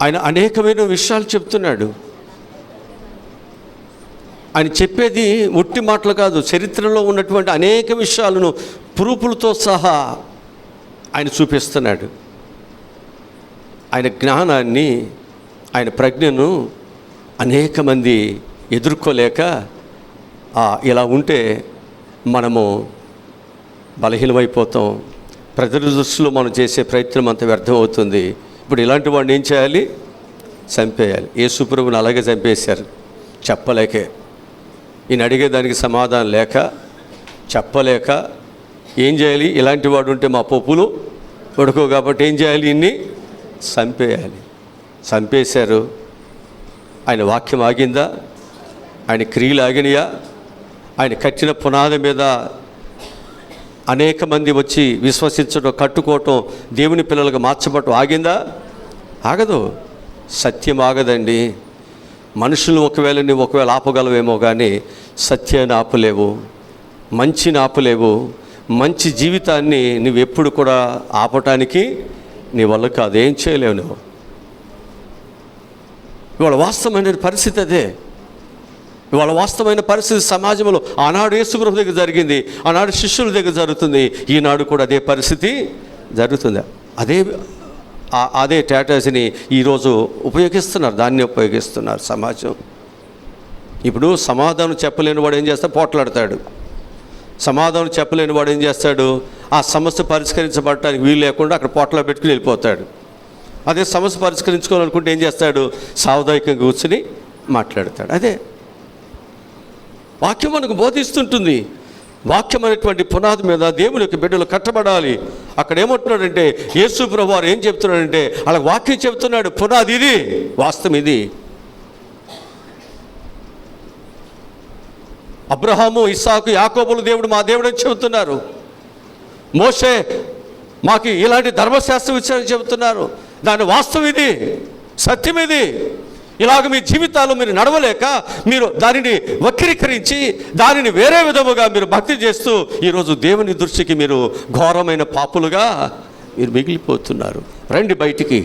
ఆయన అనేకమైన విషయాలు చెప్తున్నాడు. ఆయన చెప్పేది ఉట్టి మాటలు కాదు, చరిత్రలో ఉన్నటువంటి అనేక విషయాలను ప్రూఫ్లతో సహా ఆయన చూపిస్తున్నాడు. ఆయన జ్ఞానాన్ని, ఆయన ప్రజ్ఞను అనేక మంది ఎదుర్కోలేక ఇలా ఉంటే మనము బలహీనమైపోతాం, ప్రజల దృష్టిలో మనం చేసే ప్రయత్నం అంత వ్యర్థమవుతుంది. ఇప్పుడు ఇలాంటి వాడిని ఏం చేయాలి? చంపేయాలి. యేసు ప్రభువుని అలాగే చంపేశారు, చెప్పలేకే. ఈయన అడిగేదానికి సమాధానం లేక, చెప్పలేక ఏం చేయాలి? ఇలాంటి వాడు ఉంటే మా పప్పులు ఉడకవు కాబట్టి ఏం చేయాలి? ఇన్ని చంపేయాలి. చంపేశారు. ఆయన వాక్యం ఆగిందా? ఆయన క్రియలు ఆగినాయా? ఆయన కట్టిన పునాది మీద అనేక మంది వచ్చి విశ్వసించడం, కట్టుకోవటం, దేవుని పిల్లలకు మార్చబడటం ఆగిందా? ఆగదు. సత్యం ఆగదండి. మనుషులు ఒకవేళ ఆపగలవేమో కానీ సత్యాన్ని ఆపలేవు, మంచిని ఆపలేవు. మంచి జీవితాన్ని నువ్వెప్పుడు కూడా ఆపటానికి నీ వల్ల కాదు, ఏం చేయలేవు నువ్వు. ఇవాళ వాస్తవమైన పరిస్థితి అదే. ఇవాళ వాస్తవమైన పరిస్థితి సమాజంలో ఆనాడు యేసుప్రభు దగ్గర జరిగింది, ఆనాడు శిష్యుల దగ్గర జరుగుతుంది, ఈనాడు కూడా అదే పరిస్థితి జరుగుతుంది. అదే టాటాస్ని ఈరోజు ఉపయోగిస్తున్నారు, దాన్ని ఉపయోగిస్తున్నారు సమాజం. ఇప్పుడు సమాధానం చెప్పలేని వాడు ఏం చేస్తాడు? పోట్లాడతాడు. సమాధానం చెప్పలేని వాడు ఏం చేస్తాడు? ఆ సమస్య పరిష్కరించబడటానికి వీలు లేకుండా అక్కడ పోట్లా పెట్టుకుని వెళ్ళిపోతాడు. అదే సమస్య పరిష్కరించుకోవాలనుకుంటే ఏం చేస్తాడు? సావధాయకంగా కూర్చుని మాట్లాడతాడు. అదే వాక్యం మనకు బోధిస్తుంటుంది. వాక్యం అనేటువంటి పునాది మీద దేవుని యొక్క బిడ్డలు కట్టబడాలి. అక్కడ ఏమంటున్నాడంటే, యేసు ప్రభువు వారు ఏం చెప్తున్నాడంటే, అలా వాక్యం చెప్తున్నాడు. పునాది ఇది, వాస్తవం ఇది. అబ్రహాము, ఇస్సాకు, యాకోబుల దేవుడు మా దేవుడు అని చెబుతున్నారు. మోషే మాకు ఇలాంటి ధర్మశాస్త్ర విషయాన్ని చెబుతున్నారు. దాని వాస్తవం ఇది, సత్యం ఇది. ఇలాగ మీ జీవితాల్లో మీరు నడవలేక, మీరు దానిని వక్రీకరించి, దానిని వేరే విధముగా మీరు భక్తి చేస్తూ ఈరోజు దేవుని దృష్టికి మీరు ఘోరమైన పాపులుగా మీరు మిగిలిపోతున్నారు. రండి బయటికి,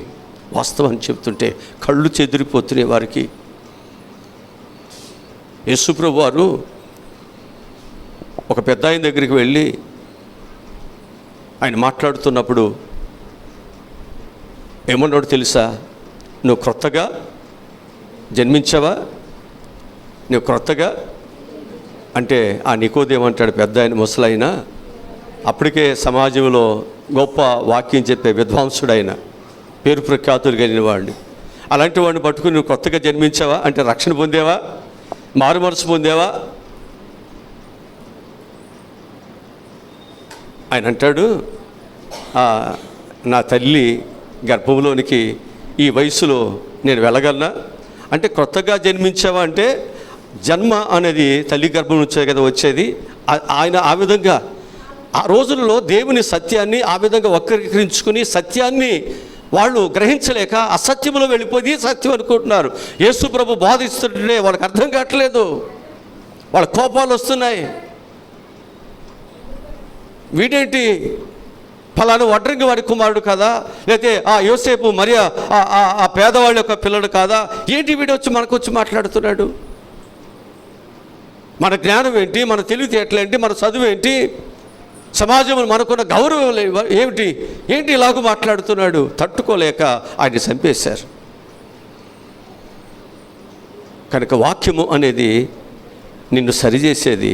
వాస్తవాన్ని చెబుతుంటే కళ్ళు చెదిరిపోతున్నాయి వారికి. యేసుప్రభు వారు ఒక పెద్ద ఆయన దగ్గరికి వెళ్ళి ఆయన మాట్లాడుతున్నప్పుడు ఏమన్నాడు తెలుసా? నువ్వు క్రొత్తగా జన్మించావా? నువ్వు క్రొత్తగా అంటే ఆ నికోదేమంటాడు, పెద్ద ఆయన ముసలైనా, అప్పటికే సమాజంలో గొప్ప వాక్యం చెప్పే విద్వాంసుడైన పేరు ప్రఖ్యాతులు కలిగిన వాడిని. అలాంటి వాడిని పట్టుకుని నువ్వు కొత్తగా జన్మించావా అంటే రక్షణ పొందేవా, మారు మనసు పొందేవా? ఆయన అంటాడు, నా తల్లి గర్భంలోనికి ఈ వయసులో నేను వెళ్ళగలనా అంటే కొత్తగా జన్మించావా అంటే జన్మ అనేది తల్లి గర్భం నుంచే కదా వచ్చేది. ఆయన ఆ విధంగా ఆ రోజుల్లో దేవుని సత్యాన్ని ఆ విధంగా వక్రీకరించుకుని సత్యాన్ని వాళ్ళు గ్రహించలేక అసత్యంలో వెళ్ళిపోయి సత్యం అనుకుంటున్నారు. యేసు ప్రభు బోధిస్తుంటే వాళ్ళకి అర్థం కావట్లేదు, వాళ్ళ కోపాలు వస్తున్నాయి. వీడేంటి ఫలానా వడ్రంగి వాడి కుమారుడు కాదా, లేకపోతే యోసేపు మరియా ఆ పేదవాళ్ళ యొక్క పిల్లడు కాదా, ఏంటి వీడు వచ్చి మనకొచ్చి మాట్లాడుతున్నాడు? మన జ్ఞానం ఏంటి, మన తెలివితేటలు ఏంటి, మన చదువు ఏంటి, సమాజంలో మనకున్న గౌరవం ఏంటి ఇలాగూ మాట్లాడుతున్నాడు? తట్టుకోలేక ఆయన చంపేశారు. కనుక వాక్యము అనేది నిన్ను సరిచేసేది,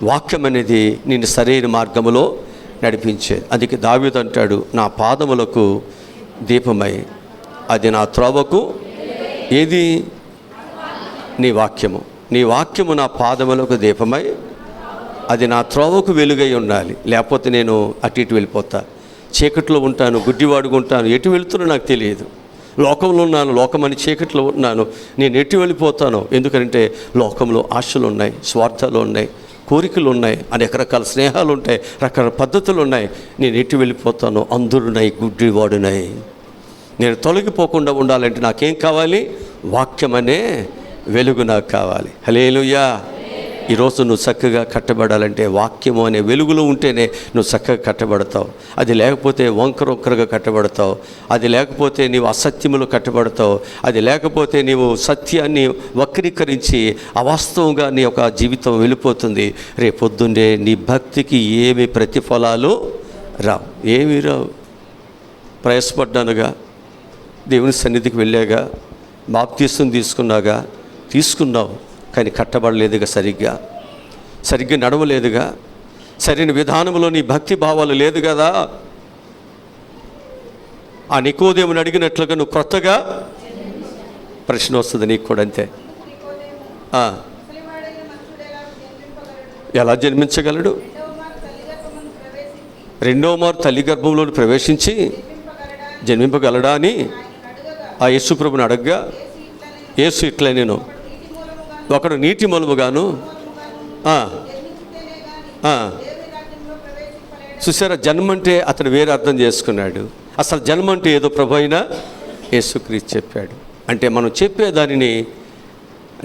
వాక్యం అనేది నిన్ను సరైన మార్గములో నడిపించేది. అందుకే దావీదు అంటాడు, నా పాదములకు దీపమై అది నా త్రోవకు ఏది? నీ వాక్యము. నీ వాక్యము నా పాదములకు దీపమై అది నా త్రోవకు వెలుగై ఉండాలి. లేకపోతే నేను అటు ఇటు వెళ్ళిపోతా, చీకట్లో ఉంటాను, గుడ్డివాడుగా ఉంటాను, ఎటు వెళుతున్నా నాకు తెలియదు. లోకంలో ఉన్నాను, లోకమని చీకట్లో ఉన్నాను, నేను ఎటు వెళ్ళిపోతాను? ఎందుకంటే లోకంలో ఆశలు ఉన్నాయి, స్వార్థాలు ఉన్నాయి, కోరికలు ఉన్నాయి, అనేక రకాల స్నేహాలు ఉంటాయి, రకరకాల పద్ధతులు ఉన్నాయి. నేను ఎటు వెళ్ళిపోతాను? అందురునై గుడ్డివాడునై. నేను తొలగిపోకుండా ఉండాలంటే నాకేం కావాలి? వాక్యం అనే వెలుగు నాకు కావాలి. హల్లెలూయా. ఈరోజు నువ్వు చక్కగా కట్టబడాలంటే వాక్యము అనే వెలుగులో ఉంటేనే నువ్వు చక్కగా కట్టబడతావు. అది లేకపోతే వంకరొక్కరుగా కట్టబడతావు, అది లేకపోతే నీవు అసత్యములు కట్టబడతావు, అది లేకపోతే నీవు సత్యాన్ని వక్రీకరించి అవాస్తవంగా నీ యొక్క జీవితం వెళ్ళిపోతుంది. రేపొద్దున్నే నీ భక్తికి ఏమి ప్రతిఫలాలు రావు, ఏమీ రావు. ప్రయాసపడ్డానుగా, దేవుని సన్నిధికి వెళ్ళాగా, బాప్తీసం తీసుకున్నావు కానీ కట్టబడలేదుగా, సరిగ్గా నడవలేదుగా, సరైన విధానంలో నీ భక్తి భావాలు లేదు కదా. ఆ నికోదేముని అడిగినట్లుగా నువ్వు కొత్తగా ప్రశ్న వస్తుంది నీకు కూడా అంతే. ఎలా జన్మించగలడు? రెండవ మారు తల్లి గర్భంలో ప్రవేశించి జన్మింపగలడా అని ఆ యేసు ప్రభుని అడగ్గా, యేసు ఇట్లా, నేను ఒకడు నీటి మూలముగాను. చూసారా, జన్మంటే అతను వేరే అర్థం చేసుకున్నాడు. అసలు జన్మంటే ఏదో ప్రభు అయినా యేసుక్రీస్తు చెప్పాడు. అంటే మనం చెప్పేదానిని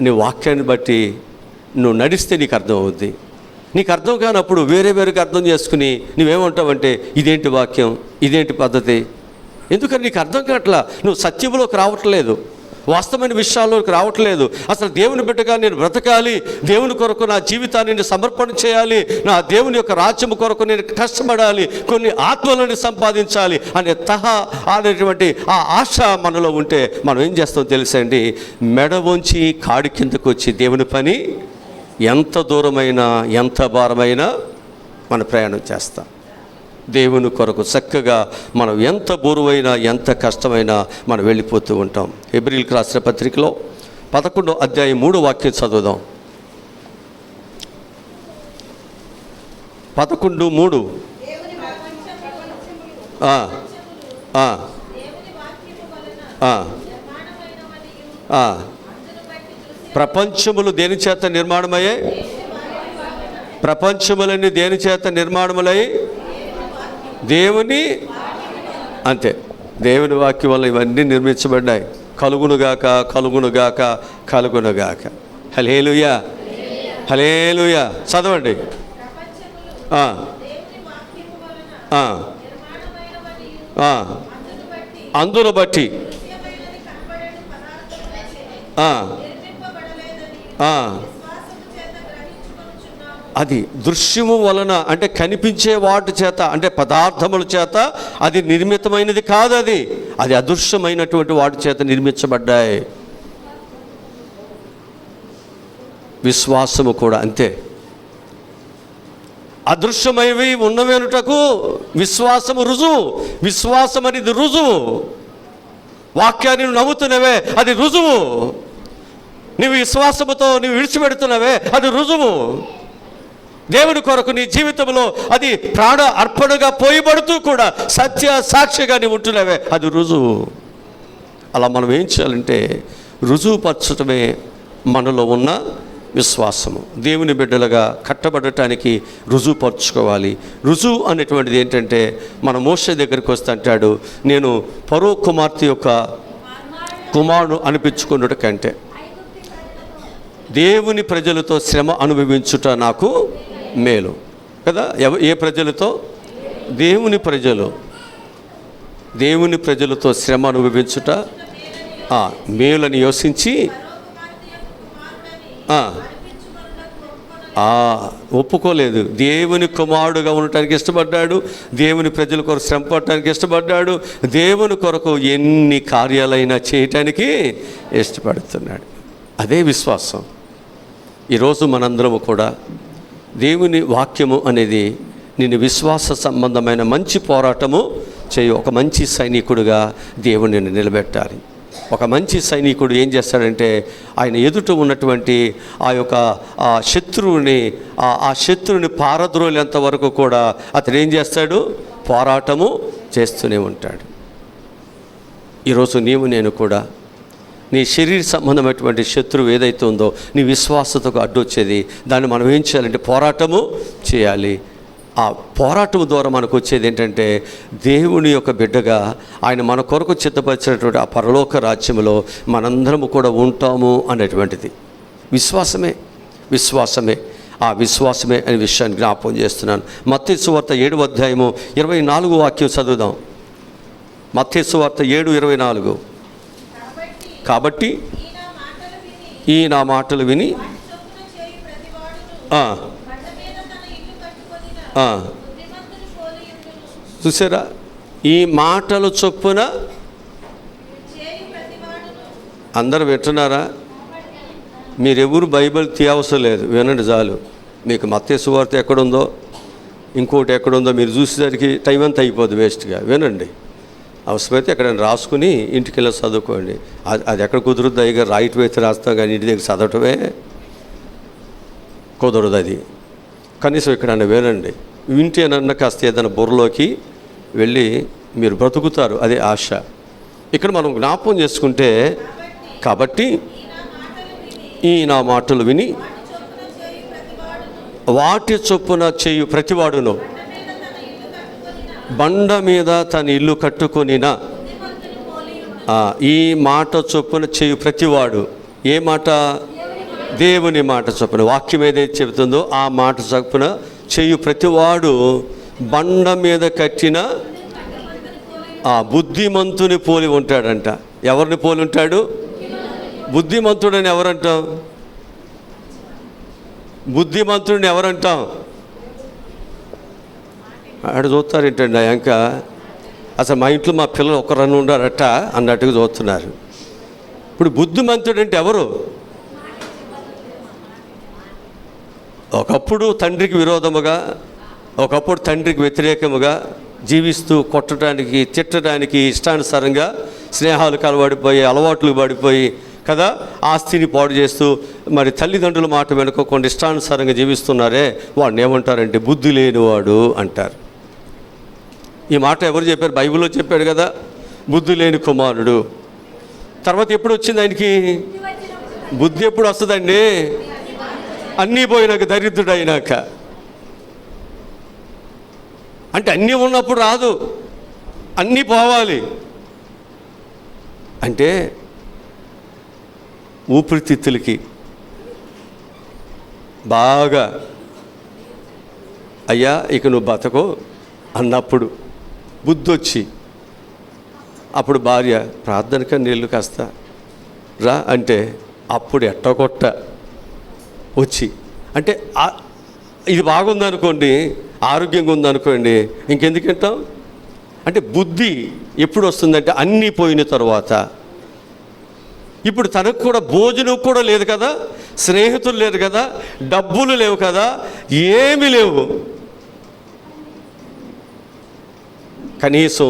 నీ వాక్యాన్ని బట్టి నువ్వు నడిస్తే నీకు అర్థం అవుద్ది. నీకు అర్థం కానప్పుడు వేరేగా అర్థం చేసుకుని నువ్వేమంటావంటే ఇదేంటి వాక్యం, ఇదేంటి పద్ధతి? ఎందుకని నీకు అర్థం కావట్లా, నువ్వు సత్యంలోకి రావట్లేదు, వాస్తవమైన విషయాల్లోకి రావట్లేదు. అసలు దేవుని బిడ్డగా నేను బ్రతకాలి, దేవుని కొరకు నా జీవితాన్ని నేను సమర్పణ చేయాలి, నా దేవుని యొక్క రాజ్యము కొరకు నేను కష్టపడాలి, కొన్ని ఆత్మలను సంపాదించాలి అనేటువంటి ఆ ఆశ మనలో ఉంటే మనం ఏం చేస్తామో తెలుసండి, మెడ వంచి కాడి కిందకు వచ్చి దేవుని పని ఎంత దూరమైనా ఎంత భారమైనా మన ప్రయాణం చేస్తాం. దేవుని కొరకు చక్కగా మనం ఎంత బరువైనా ఎంత కష్టమైనా మనం వెళ్ళిపోతూ ఉంటాం. హెబ్రీయులకు రాసిన పత్రికలో 11వ అధ్యాయం 3వ వాక్యం చదువుదాం. 11:3. ప్రపంచములు దేని చేత నిర్మాణమయ్యాయి? ప్రపంచములన్నీ దేని చేత నిర్మాణములై? దేవుని, అంతే, దేవుని వాక్యం వల్ల ఇవన్నీ నిర్మించబడ్డాయి. కలుగునుగాక కలుగునుగాక కలుగునుగాక. హల్లెలూయా, హల్లెలూయా. చదవండి. అందును బట్టి అది దృశ్యము వలన అంటే కనిపించే వాటి చేత అంటే పదార్థముల చేత అది నిర్మితమైనది కాదు, అది అదృశ్యమైనటువంటి వాటి చేత నిర్మించబడ్డాయి. విశ్వాసము కూడా అంతే. అదృశ్యమైనవి ఉన్నవేనుటకు విశ్వాసము రుజువు. విశ్వాసం అనేది రుజువు. వాక్యాన్ని నువ్వు నమ్ముతున్నవే అది రుజువు. నువ్వు విశ్వాసముతో నువ్వు విడిచిపెడుతున్నవే అది రుజువు. దేవుని కొరకు నీ జీవితంలో అది ప్రాణ అర్పణగా పోయబడుతూ కూడా సత్య సాక్షిగా నీవు ఉంటున్నవే అది రుజువు. అలా మనం ఏం చేయాలంటే రుజువుపరచడమే మనలో ఉన్న విశ్వాసము. దేవుని బిడ్డలుగా కట్టబడటానికి రుజువుపరచుకోవాలి. రుజువు అనేటువంటిది ఏంటంటే మన మోషే దగ్గరికి వస్తే అంటాడు, నేను ఫరో కుమార్తె యొక్క కుమారుడు అనిపించుకున్నట కంటే దేవుని ప్రజలతో శ్రమ అనుభవించుట నాకు మేలు కదా. ఏ ప్రజలతో? దేవుని ప్రజలతో శ్రమ అనుభవించుట మేలని యోచించి ఒప్పుకోలేదు. దేవుని కుమారుడుగా ఉండటానికి ఇష్టపడ్డాడు. దేవుని ప్రజల కొరకు శ్రమ పడటానికి ఇష్టపడ్డాడు. దేవుని కొరకు ఎన్ని కార్యాలైనా చేయటానికి ఇష్టపడుతున్నాడు. అదే విశ్వాసం. ఈరోజు మనందరము కూడా దేవుని వాక్యము అనేది నిన్ను విశ్వాస సంబంధమైన మంచి పోరాటము చేయి. ఒక మంచి సైనికుడిగా దేవుని నిలబెట్టాలి. ఒక మంచి సైనికుడు ఏం చేస్తాడంటే ఆయన ఎదుట ఉన్నటువంటి ఆ శత్రువుని పారద్రోలేంత వరకు కూడా అతడు ఏం చేస్తాడు? పోరాటము చేస్తూనే ఉంటాడు. ఈరోజు నేను కూడా నీ శరీర సంబంధమైనటువంటి శత్రువు ఏదైతే ఉందో నీ విశ్వాసతకు అడ్డొచ్చేది దాన్ని మనం ఏం చేయాలంటే పోరాటము చేయాలి. ఆ పోరాటం ద్వారా మనకు వచ్చేది ఏంటంటే దేవుని యొక్క బిడ్డగా ఆయన మన కొరకు చిత్తపరిచినటువంటి ఆ పరలోక రాజ్యంలో మనందరము కూడా ఉంటాము అనేటువంటిది విశ్వాసమే. ఆ విశ్వాసమే అనే విషయాన్ని జ్ఞాపకం చేస్తున్నాను. మత్తయి సువార్త 7వ అధ్యాయము 24వ వాక్యం చదువుదాం. మత్తయి సువార్త 7:24. కాబట్టి ఈ నా మాటలు విని చూసారా, ఈ మాటలు చొప్పున అందరూ వింటున్నారా? మీరెవరు బైబిల్ తీయవసరం లేదు, వినండి చాలు. మీకు మత్తయి సువార్త ఎక్కడుందో ఇంకోటి ఎక్కడుందో మీరు చూసేసరికి టైం అంతా అయిపోద్ది వేస్ట్గా. వినండి. అవసరమైతే ఎక్కడైనా రాసుకుని ఇంటికి వెళ్ళి చదువుకోండి. అది ఎక్కడ కుదురుద్ది? అయ్యగా రైట్ వేస్తే రాస్తాం కానీ ఇంటి దగ్గర చదవటమే కుదరదు. అది కనీసం ఎక్కడైనా వినండి. వింటేనన్నా కాస్త ఏదైనా బుర్రలోకి వెళ్ళి మీరు బ్రతుకుతారు. అదే ఆశ. ఇక్కడ మనం జ్ఞాపకం చేసుకుంటే, కాబట్టి ఈ నా మాటలు విని వాటి చొప్పున చేయు ప్రతివాడును బండ మీద తన ఇల్లు కట్టుకొనిన. ఈ మాట చొప్పున చేయు ప్రతివాడు. ఏ మాట? దేవుని మాట చొప్పున. వాక్యం ఏదైతే చెబుతుందో ఆ మాట చొప్పున చేయు ప్రతివాడు బండ మీద కట్టిన బుద్ధిమంతుని పోలి ఉంటాడంట. ఎవరిని పోలి ఉంటాడు? బుద్ధిమంతుడని ఎవరంటాం? బుద్ధిమంతుడిని ఎవరంటాం? ఆడ చూస్తారేంటండి ఇంకా అసలు మా ఇంట్లో మా పిల్లలు ఒకరని ఉండారట అన్నట్టుగా చూస్తున్నారు. ఇప్పుడు బుద్ధిమంతుడు అంటే ఎవరు? ఒకప్పుడు తండ్రికి విరోధముగా, ఒకప్పుడు తండ్రికి వ్యతిరేకముగా జీవిస్తూ కొట్టడానికి, తిట్టడానికి, ఇష్టానుసారంగా స్నేహాలకు అలవాట్లు పడిపోయి కదా, ఆస్తిని పాడు చేస్తూ మరి తల్లిదండ్రుల మాట వెనుకోకుండా ఇష్టానుసారంగా జీవిస్తున్నారే, వాడిని ఏమంటారంటే బుద్ధి లేనివాడు అంటారు. ఈ మాట ఎవరు చెప్పారు? బైబిల్లో చెప్పాడు కదా, బుద్ధి లేని కుమారుడు. తర్వాత ఎప్పుడు వచ్చింది ఆయనకి బుద్ధి? ఎప్పుడు వస్తుందండి? అన్నీ పోయినాక, దరిద్రుడు అయినాక. అంటే అన్నీ ఉన్నప్పుడు రాదు, అన్నీ పోవాలి. అంటే ఊపిరితిత్తులకి బాగా అయ్యా ఇక నువ్వు బతకో అన్నప్పుడు బుద్ధి వచ్చి, అప్పుడు భార్య ప్రార్థనక నీళ్ళు కాస్త రా అంటే అప్పుడు ఎట్టకొట్ట వచ్చి, అంటే ఇది బాగుందనుకోండి, ఆరోగ్యంగా ఉందనుకోండి, ఇంకెందుకు వింటాం? అంటే బుద్ధి ఎప్పుడు వస్తుందంటే అన్నీ పోయిన తర్వాత. ఇప్పుడు తనకు కూడా భోజనం కూడా లేదు కదా, స్నేహితులు లేరు కదా, డబ్బులు లేవు కదా, ఏమీ లేవు. కనీసం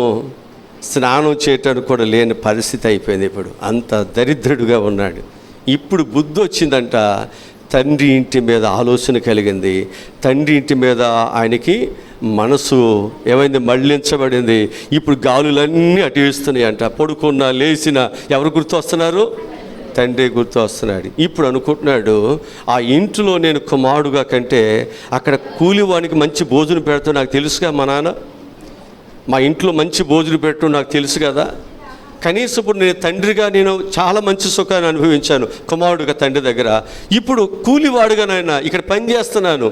స్నానం చేయటానికి కూడా లేని పరిస్థితి అయిపోయింది. ఇప్పుడు అంత దరిద్రుడుగా ఉన్నాడు. ఇప్పుడు బుద్ధి వచ్చిందంట. తండ్రి ఇంటి మీద ఆలోచన కలిగింది. తండ్రి ఇంటి మీద ఆయనకి మనసు ఏమైంది, మళ్ళించబడింది. ఇప్పుడు గాలులన్నీ అటు వేస్తున్నాయి అంట. పడుకున్నా లేచిన ఎవరు గుర్తు వస్తున్నారు? తండ్రి గుర్తు వస్తున్నాడు. ఇప్పుడు అనుకుంటున్నాడు, ఆ ఇంట్లో నేను కుమారుడుగా కంటే అక్కడ కూలివానికి మంచి భోజనం పెడతాడు. నాకు తెలుసుగా, మా నాన్న మా ఇంట్లో మంచి భోజనం పెట్టడం నాకు తెలుసు కదా. కనీసం ఇప్పుడు నేను తండ్రిగా నేను చాలా మంచి సుఖాన్ని అనుభవించాను కుమారుడుగా తండ్రి దగ్గర. ఇప్పుడు కూలివాడుగా నాయన ఇక్కడ పని చేస్తున్నాను.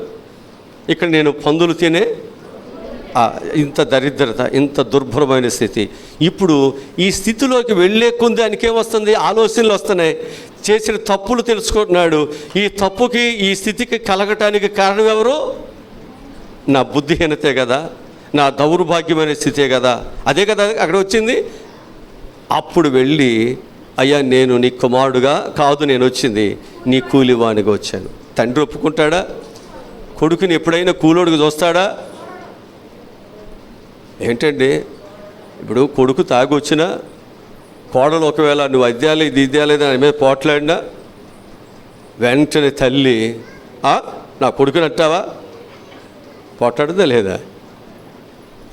ఇక్కడ నేను పందులు తినే ఇంత దరిద్రత, ఇంత దుర్భరమైన స్థితి. ఇప్పుడు ఈ స్థితిలోకి వెళ్ళే కొంది ఆయనకేమొస్తుంది? ఆలోచనలు వస్తున్నాయి. చేసిన తప్పులు తెలుసుకుంటున్నాడు. ఈ తప్పుకి, ఈ స్థితికి కలగటానికి కారణం ఎవరు? నా బుద్ధిహీనతే కదా, నా దౌర్భాగ్యమైన స్థితే కదా. అదే కదా అక్కడ వచ్చింది. అప్పుడు వెళ్ళి, అయ్యా నేను నీ కుమారుడుగా కాదు నేను వచ్చింది, నీ కూలివానిగా వచ్చాను. తండ్రి ఒప్పుకుంటాడా? కొడుకుని ఎప్పుడైనా కూలోడికి చూస్తాడా? ఏంటండి, ఇప్పుడు కొడుకు తాగి వచ్చినా, కోడలు ఒకవేళ నువ్వు అద్యాలి ఇది ఇద్యాలేదు అని మీద పోట్లాడినా వెంటనే తల్లి నా కొడుకుని అంటావా? పోట్లాడదా లేదా?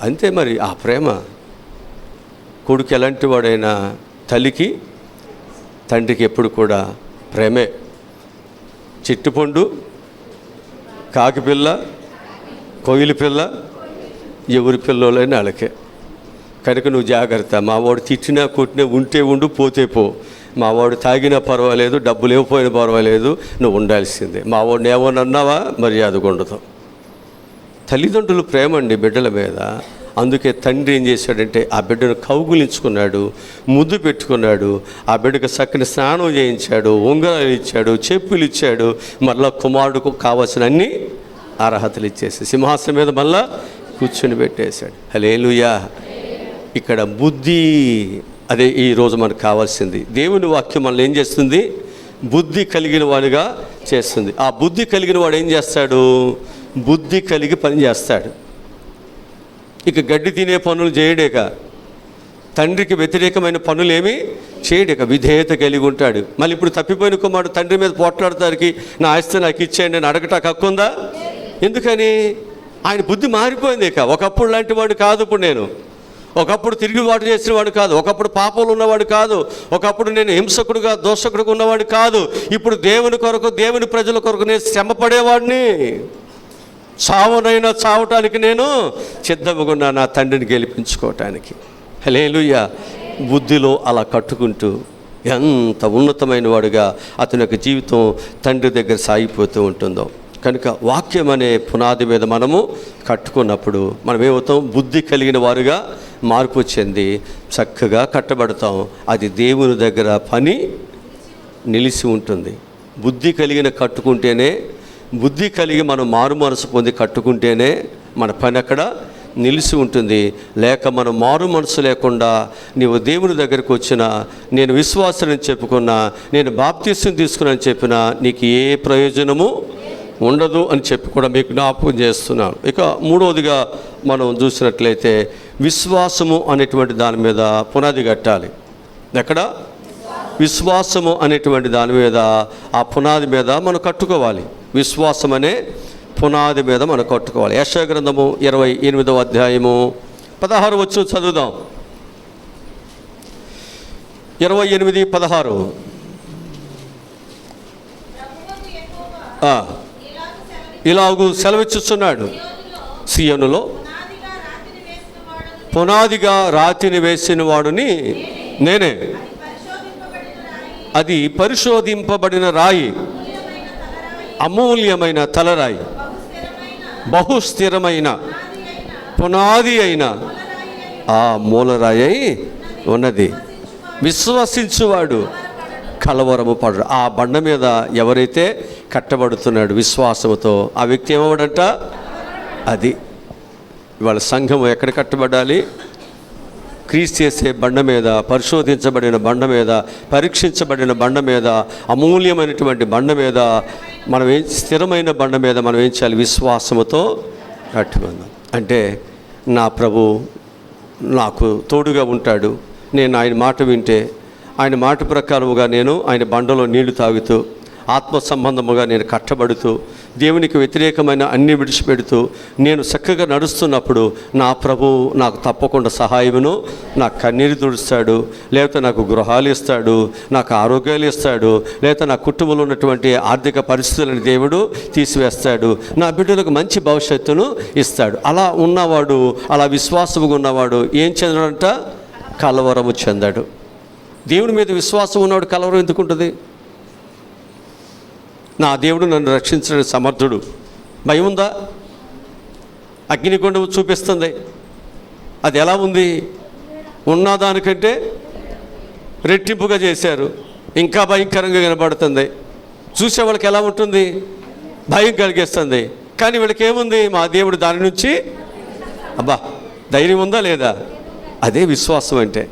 అంతే మరి. ఆ ప్రేమ. కొడుకు ఎలాంటి వాడైనా తల్లికి తండ్రికి ఎప్పుడు కూడా ప్రేమే. చిట్టుపండు, కాకిపిల్ల, కోయిలి పిల్ల, ఎవరి పిల్లలైనా వాళ్ళకే. కనుక నువ్వు జాగ్రత్త. మావాడు తిట్టినా కొట్టినా ఉంటే ఉండు, పోతే పో. మావాడు తాగినా పర్వాలేదు, డబ్బులు ఇవ్వకపోయినా పర్వాలేదు, నువ్వు ఉండాల్సిందే. మావాడిని ఏమన్నా అన్నావా మర్యాదగా ఉండదు. తల్లిదండ్రులు ప్రేమ అండి బిడ్డల మీద. అందుకే తండ్రి ఏం చేశాడంటే ఆ బిడ్డను కౌగులించుకున్నాడు, ముద్దు పెట్టుకున్నాడు. ఆ బిడ్డకు చక్కని స్నానం చేయించాడు, ఉంగరాలు ఇచ్చాడు, చెప్పులు ఇచ్చాడు. మళ్ళా కుమారుడుకు కావాల్సిన అన్ని అర్హతలు ఇచ్చేసి సింహాసనం మీద మళ్ళా కూర్చొని పెట్టేశాడు. హల్లెలూయా. ఇక్కడ బుద్ధి, అదే ఈరోజు మనకు కావాల్సింది. దేవుని వాక్యం మనల్ని ఏం చేస్తుంది? బుద్ధి కలిగిన వాడిగా చేస్తుంది. ఆ బుద్ధి కలిగిన వాడు ఏం చేస్తాడు? బుద్ధి కలిగి పని చేస్తాడు. ఇక గడ్డి తినే పనులు చేయడేక, తండ్రికి వ్యతిరేకమైన పనులు ఏమీ చేయడేక విధేయత కలిగి ఉంటాడు. మళ్ళీ ఇప్పుడు తప్పిపోయిన కుమారుడు తండ్రి మీద పోట్లాడతానికి నా ఆస్తి నాకు ఇచ్చేయండి అని అడగటానికి హక్కు ఉందా? ఎందుకని? ఆయన బుద్ధి మారిపోయింది. ఇక ఒకప్పుడు లాంటి వాడు కాదు ఇప్పుడు నేను. ఒకప్పుడు తిరుగుబాటు చేసిన వాడు కాదు. ఒకప్పుడు పాపంలో ఉన్నవాడు కాదు. ఒకప్పుడు నేను హింసకుడుగా దోషకుడుగా ఉన్నవాడు కాదు. ఇప్పుడు దేవుని కొరకు, దేవుని ప్రజల కొరకు నేను శ్రమ పడేవాడిని. చావునైనా చావటానికి నేను సిద్ధంగా ఉన్నా, నా తండ్రిని గెలిపించుకోవటానికి. హల్లెలూయా. బుద్ధిలో అలా కట్టుకుంటూ ఎంత ఉన్నతమైన వాడుగా అతని యొక్క జీవితం తండ్రి దగ్గర సాగిపోతూ ఉంటుందో. కనుక వాక్యం అనే పునాది మీద మనము కట్టుకున్నప్పుడు మనం ఏమవుతాం? బుద్ధి కలిగిన వారుగా మార్పు చెంది చక్కగా కట్టబడతాం. అది దేవుని దగ్గర పని నిలిచి ఉంటుంది. బుద్ధి కలిగిన కట్టుకుంటేనే, బుద్ధి కలిగి మనం మారు మనసు పొంది కట్టుకుంటేనే మన పని అక్కడ నిలిచి ఉంటుంది. లేక మనం మారు మనసు లేకుండా నీవు దేవుని దగ్గరికి వచ్చినా, నేను విశ్వాసాన్ని చెప్పుకున్నా, నేను బాప్తీసం తీసుకున్నాను చెప్పినా నీకు ఏ ప్రయోజనము ఉండదు అని చెప్పి కూడా మీకు జ్ఞాపకం చేస్తున్నాను. ఇక మూడవదిగా మనం చూసినట్లయితే విశ్వాసము అనేటువంటి దాని మీద పునాది కట్టాలి. ఎక్కడ? విశ్వాసము అనేటువంటి దాని మీద, ఆ పునాది మీద మనం కట్టుకోవాలి. విశ్వాసం అనే పునాది మీద మనం కట్టుకోవాలి. యెషయా గ్రంథము 28వ అధ్యాయము 16 వచనం చదువుదాం. 28:16. ఇలాగూ సెలవిచ్చుచున్నాడు, సియోనులో పునాదిగా రాతిని వేసిన వాడుని నేనే. అది పరిశోధింపబడిన రాయి, అమూల్యమైన తలరాయి, బహుస్థిరమైన పునాది అయిన ఆ మూలరాయి ఉన్నది. విశ్వసించువాడు కలవరము పడరు. ఆ బండ మీద ఎవరైతే కట్టబడుతున్నాడు విశ్వాసముతో, ఆ వ్యక్తి ఏమవడంట? అది ఇవాళ సంఘం ఎక్కడ కట్టబడాలి? క్రీస్తు చేసే బండ మీద, పరిశోధించబడిన బండ మీద, పరీక్షించబడిన బండ మీద, అమూల్యమైనటువంటి బండ మీద మనం స్థిరమైన బండ మీద మనం ఏం చేయాలి? విశ్వాసముతో కట్టుకుందాం. అంటే నా ప్రభు నాకు తోడుగా ఉంటాడు. నేను ఆయన మాట వింటే, ఆయన మాట ప్రకారముగా నేను ఆయన బండలో నీళ్లు తాగుతూ, ఆత్మ సంబంధముగా నేను కట్టబడుతూ, దేవునికి వ్యతిరేకమైన అన్ని విడిచిపెడుతూ నేను చక్కగా నడుస్తున్నప్పుడు నా ప్రభువు నాకు తప్పకుండా సహాయమును, నాకు కన్నీరు తుడుస్తాడు, లేకపోతే నాకు గృహాలు ఇస్తాడు, నాకు ఆరోగ్యాలు ఇస్తాడు, లేకపోతే నా కుటుంబంలో ఉన్నటువంటి ఆర్థిక పరిస్థితులను దేవుడు తీసివేస్తాడు, నా బిడ్డలకు మంచి భవిష్యత్తును ఇస్తాడు. అలా ఉన్నవాడు, అలా విశ్వాసముగా ఉన్నవాడు ఏం చెందడంట? కలవరము చెందాడు. దేవుని మీద విశ్వాసం ఉన్నవాడు కలవరం ఎందుకుంటుంది? నా దేవుడు నన్ను రక్షించడానికి సమర్థుడు. భయం ఉందా? అగ్నిగుండం చూపిస్తుంది. అది ఎలా ఉంది? ఉన్నదానికంటే రెట్టింపుగా చేశారు, ఇంకా భయంకరంగా కనబడుతుంది. చూసే వాళ్ళకి ఎలా ఉంటుంది? భయం కలిగిస్తుంది. కానీ వీళ్ళకి ఏముంది? మా దేవుడు దాని నుంచి అబ్బా ధైర్యం ఉందా లేదా? అదే విశ్వాసం అంటే.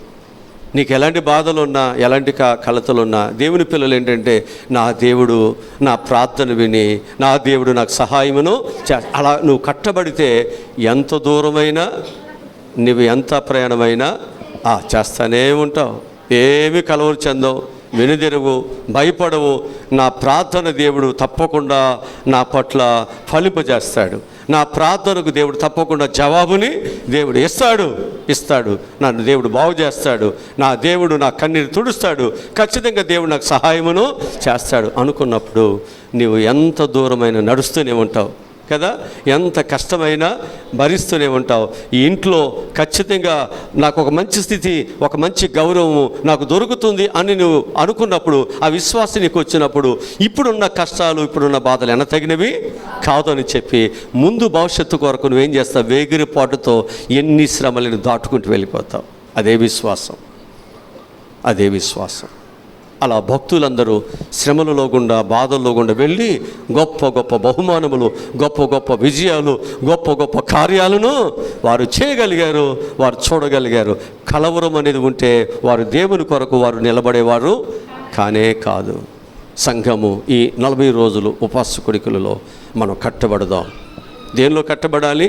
నీకు ఎలాంటి బాధలు ఉన్నా, ఎలాంటి కలతలు ఉన్నా, దేవుని పిల్లలు ఏంటంటే, నా దేవుడు నా ప్రార్థన విని, నా దేవుడు నాకు సహాయమును అలా నువ్వు కట్టబడితే ఎంత దూరమైనా, నువ్వు ఎంత ప్రయాణమైనా చేస్తానే ఉంటావు. ఏమీ కలవరు చెందవు, వెనుదిరుగు, భయపడవు. నా ప్రార్థన దేవుడు తప్పకుండా నా పట్ల ఫలింపజేస్తాడు. నా ప్రార్థనకు దేవుడు తప్పకుండా జవాబుని దేవుడు ఇస్తాడు. నన్ను దేవుడు బాగు చేస్తాడు, నా దేవుడు నా కన్నీరు తుడుస్తాడు, ఖచ్చితంగా దేవుడు నాకు సహాయమును చేస్తాడు అనుకున్నప్పుడు నీవు ఎంత దూరమైన నడుస్తూనే ఉంటావు కదా, ఎంత కష్టమైనా భరిస్తూనే ఉంటావు. ఈ ఇంట్లో ఖచ్చితంగా నాకు ఒక మంచి స్థితి, ఒక మంచి గౌరవము నాకు దొరుకుతుంది అని నువ్వు అనుకున్నప్పుడు, ఆ విశ్వాసం నీకు వచ్చినప్పుడు, ఇప్పుడున్న కష్టాలు, ఇప్పుడున్న బాధలు ఎనతగినవి కాదు అని చెప్పి ముందు భవిష్యత్తు కొరకు నువ్వేం చేస్తావు? వేగిరిపాటుతో ఎన్ని శ్రమలను దాటుకుంటూ వెళ్ళిపోతావు. అదే విశ్వాసం. అలా భక్తులందరూ శ్రమలలో గుండా, బాధల్లో గుండా వెళ్ళి గొప్ప గొప్ప బహుమానములు, గొప్ప గొప్ప విజయాలు, గొప్ప గొప్ప కార్యాలను వారు చేయగలిగారు, వారు చూడగలిగారు. కలవరం అనేది ఉంటే వారు దేవుని కొరకు వారు నిలబడేవారు కాదు. సంఘము ఈ 40 రోజులు ఉపవాస కోడికలలో మనం కట్టబడదాం. దేనిలో కట్టబడాలి?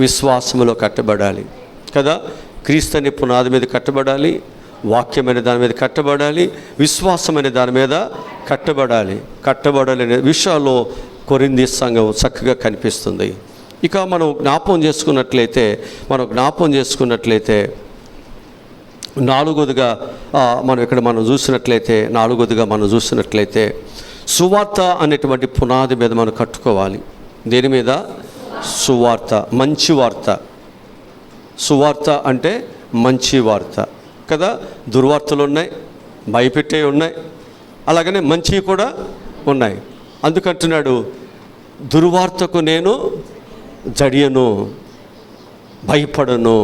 విశ్వాసములో కట్టబడాలి కదా. క్రీస్తు అనే పునాది మీద కట్టబడాలి, వాక్యమైన దాని మీద కట్టబడాలి, విశ్వాసమైన దాని మీద కట్టబడాలి అనే విషయాల్లో కొరింథీ సంఘం చక్కగా కనిపిస్తుంది. ఇక మనం జ్ఞాపకం చేసుకున్నట్లయితే నాలుగోదిగా మనం చూసినట్లయితే సువార్త అనేటువంటి పునాది మీద మనం కట్టుకోవాలి. దేని మీద? సువార్త, మంచి వార్త. సువార్త అంటే మంచి వార్త కదా. దుర్వార్తలు ఉన్నాయి, భయపెట్టే ఉన్నాయి, అలాగనే మంచి కూడా ఉన్నాయి. అందుకంటున్నాడు, దుర్వార్తకు నేను జడియను, భయపడను.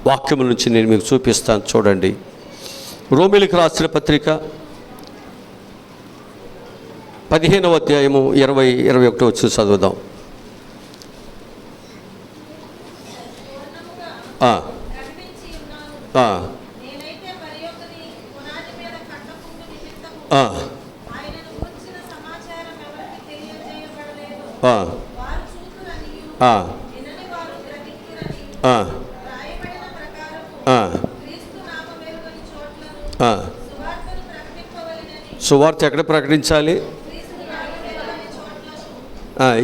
వాక్యముల నుంచి నేను మీకు చూపిస్తాను, చూడండి. రోమీయులకు రాసిన పత్రిక 15వ అధ్యాయము 20-21 వచ్చి చదువుదాం. సువార్త ఎక్కడ ప్రకటించాలి?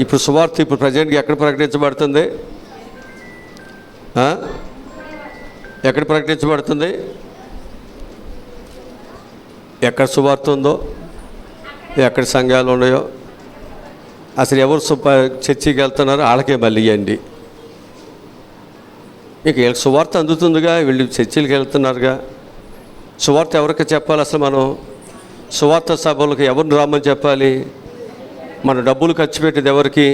ఇప్పుడు సువార్త ఇప్పుడు ప్రజెంట్గా ఎక్కడ ప్రకటించబడుతుంది? ఎక్కడ ప్రకటించబడుతుంది? ఎక్కడ సువార్త ఉందో, ఎక్కడ సంఘాలు ఉన్నాయో, అసలు ఎవరు చర్చికి వెళ్తున్నారో వాళ్ళకే మళ్ళీ ఇవ్వండి. ఇక వీళ్ళకి సువార్త అందుతుందిగా, వీళ్ళు చర్చిలకు వెళ్తున్నారుగా. సువార్త ఎవరికి చెప్పాలి? అసలు మనం సువార్త సభలకు ఎవరిని రామని చెప్పాలి? మన డబ్బులు ఖర్చు పెట్టేది ఎవరికి?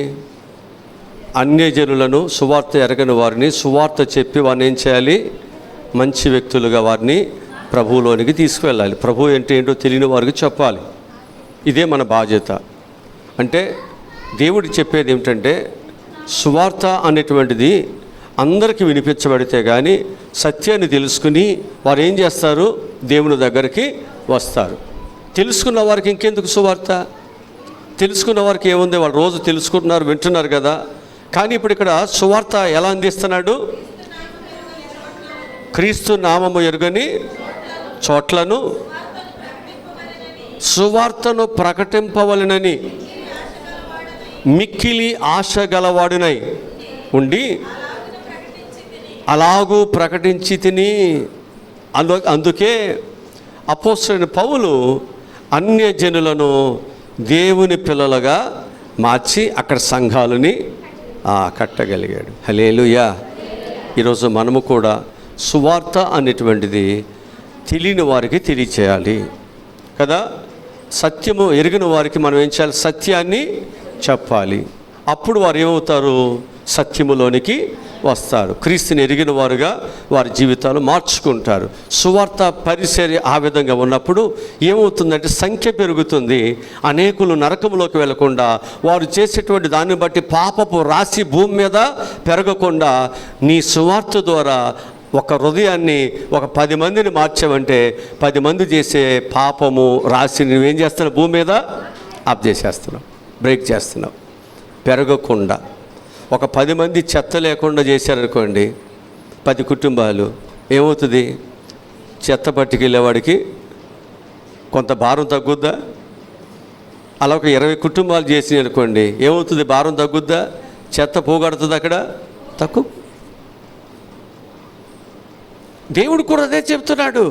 అన్యజనులను, సువార్త ఎరగని వారిని సువార్త చెప్పి వారిని ఏం చేయాలి? మంచి వ్యక్తులుగా వారిని ప్రభువులోనికి తీసుకువెళ్ళాలి. ప్రభు అంటే ఏంటో తెలియని వారికి చెప్పాలి. ఇదే మన బాధ్యత. అంటే దేవుడు చెప్పేది ఏమిటంటే, సువార్త అనేటువంటిది అందరికీ వినిపించబడితే కానీ సత్యాన్ని తెలుసుకుని వారు ఏం చేస్తారు? దేవుని దగ్గరికి వస్తారు. తెలుసుకున్న వారికి ఇంకెందుకు సువార్త? తెలుసుకున్న వారికి ఏముంది? వాళ్ళు రోజు తెలుసుకుంటున్నారు, వింటున్నారు కదా. కానీ ఇప్పుడు ఇక్కడ సువార్త ఎలా అందిస్తున్నాడు? క్రీస్తు నామము ఎరుగని చోట్లను సువార్తను ప్రకటింపవలెనని మిక్కిలి ఆశ గలవాడునై ఉండి అలాగూ ప్రకటించి తిని. అందుకే అపోస్తలుడైన పౌలు అన్యజనులను దేవుని పిల్లలుగా మార్చి అక్కడ సంఘాలని కట్టగలిగాడు. హల్లెలూయా. ఈరోజు మనము కూడా సువార్త అనేటువంటిది తెలియని వారికి తెలియచేయాలి కదా. సత్యము ఎరిగిన వారికి మనం ఏం చేయాలి? సత్యాన్ని చెప్పాలి. అప్పుడు వారు ఏమవుతారు? సత్యములోనికి వస్తారు. క్రీస్తుని ఎరిగిన వారుగా వారి జీవితాలు మార్చుకుంటారు. సువార్త పరిచర్య ఆ విధంగా ఉన్నప్పుడు ఏమవుతుందంటే సంఖ్య పెరుగుతుంది. అనేకులు నరకంలోకి వెళ్లకుండా వారు చేసేటువంటి దాన్ని బట్టి పాపపు రాశి భూమి మీద పెరగకుండా నీ సువార్త ద్వారా ఒక హృదయాన్ని ఒక 10 మందిని మార్చావంటే 10 మంది చేసే పాపము రాశిని నువ్వేం చేస్తున్నావు? భూమి మీద ఆఫ్ చేసేస్తున్నావు, బ్రేక్ చేస్తున్నావు. పెరగకుండా ఒక 10 మంది చెత్త లేకుండా చేశారనుకోండి, 10 కుటుంబాలు, ఏమవుతుంది? చెత్త పట్టుకెళ్ళేవాడికి కొంత భారం తగ్గుద్దా? అలా ఒక 20 కుటుంబాలు చేసినాయి అనుకోండి, ఏమవుతుంది? భారం తగ్గుద్దా? చెత్త పోగొడుతుంది అక్కడ? తక్కువ. దేవుడు కూడా అదే చెప్తున్నాడు.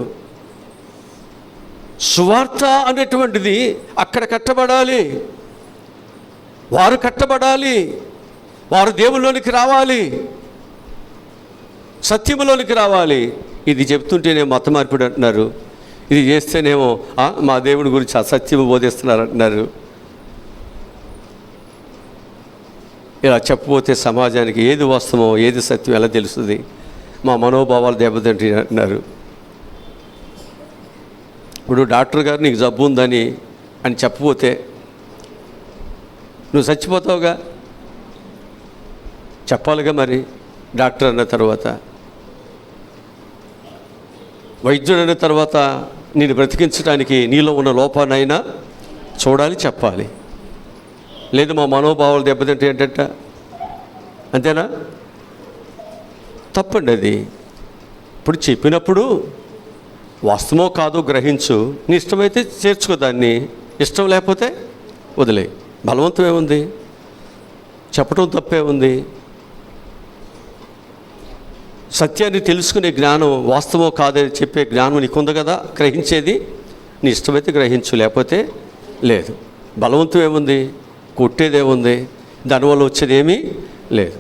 సువార్త అనేటువంటిది అక్కడ కట్టబడాలి, వారు కట్టబడాలి, వారు దేవుళ్ళలోనికి రావాలి, సత్యములోనికి రావాలి. ఇది చెప్తుంటేనేమో మత మార్పిడి అంటున్నారు, ఇది చేస్తేనేమో మా దేవుడి గురించి అసత్యము బోధిస్తున్నారు అంటున్నారు. ఇలా చెప్పబోతే సమాజానికి ఏది వాస్తవమో ఏది సత్యం ఎలా తెలుస్తుంది? మా మనోభావాలు దెబ్బతింటే అంటున్నారు. ఇప్పుడు డాక్టర్ గారు నీకు జబ్బు ఉందని అని చెప్పబోతే నువ్వు చచ్చిపోతావుగా, చెప్పాలిగా. మరి డాక్టర్ అన్న తర్వాత, వైద్యుడు అన్న తర్వాత నేను బ్రతికించడానికి నీలో ఉన్న లోపాన్నైనా చూడాలి, చెప్పాలి. లేదు మా మనోభావాలు దెబ్బతింటే ఏంటంట, అంతేనా? తప్పండి అది. ఇప్పుడు చెప్పినప్పుడు వాస్తవమో కాదో గ్రహించు. నీ ఇష్టమైతే చేర్చుకో దాన్ని, ఇష్టం లేకపోతే వదిలే. బలవంతం ఏముంది? చెప్పడం తప్పే ఉంది? సత్యాన్ని తెలుసుకునే జ్ఞానం, వాస్తవమో కాదని చెప్పే జ్ఞానం నీకుంది కదా, గ్రహించేది. నీ ఇష్టమైతే గ్రహించు, లేకపోతే లేదు. బలవంతం ఏముంది? కొట్టేదేముంది? దానివల్ల వచ్చేది ఏమీ లేదు.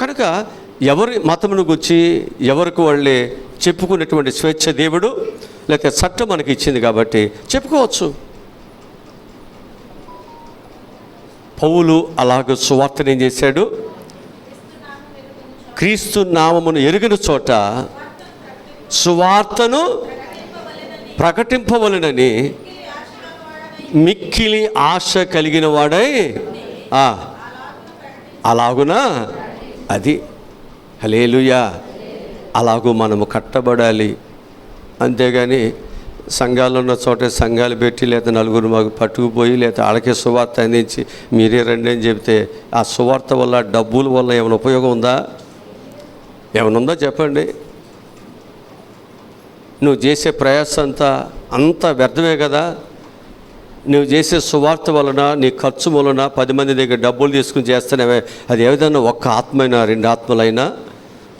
కనుక ఎవరి మతమును గురించి ఎవరికి వాళ్ళే చెప్పుకునేటువంటి స్వేచ్ఛ దేవుడు లేకపోతే చట్టం మనకి ఇచ్చింది కాబట్టి చెప్పుకోవచ్చు. పౌలు అలాగ సువార్తను ఏం చేశాడు? క్రీస్తు నామమును ఎరిగిన చోట సువార్తను ప్రకటింపవలెనని మిక్కిలి ఆశ కలిగిన వాడై అలాగునా. అది హల్లెలూయా. అలాగూ మనము కట్టబడాలి. అంతేగాని సంఘాలు ఉన్న చోట సంఘాలు పెట్టి లేదా నలుగురు మాకు పట్టుకుపోయి లేదా ఆడకే సువార్త అందించి మీరే రండి అని చెప్తే ఆ సువార్త వల్ల డబ్బుల వల్ల ఏమైనా ఉపయోగం ఉందా? ఏమైనా ఉందా చెప్పండి? నువ్వు చేసే ప్రయాసం అంతా వ్యర్థమే కదా. నువ్వు చేసే సువార్త వలన నీ ఖర్చు వలన 10 మంది దగ్గర డబ్బులు తీసుకుని చేస్తానే. అది ఏదైనా ఒక్క ఆత్మైనా 2 ఆత్మలైనా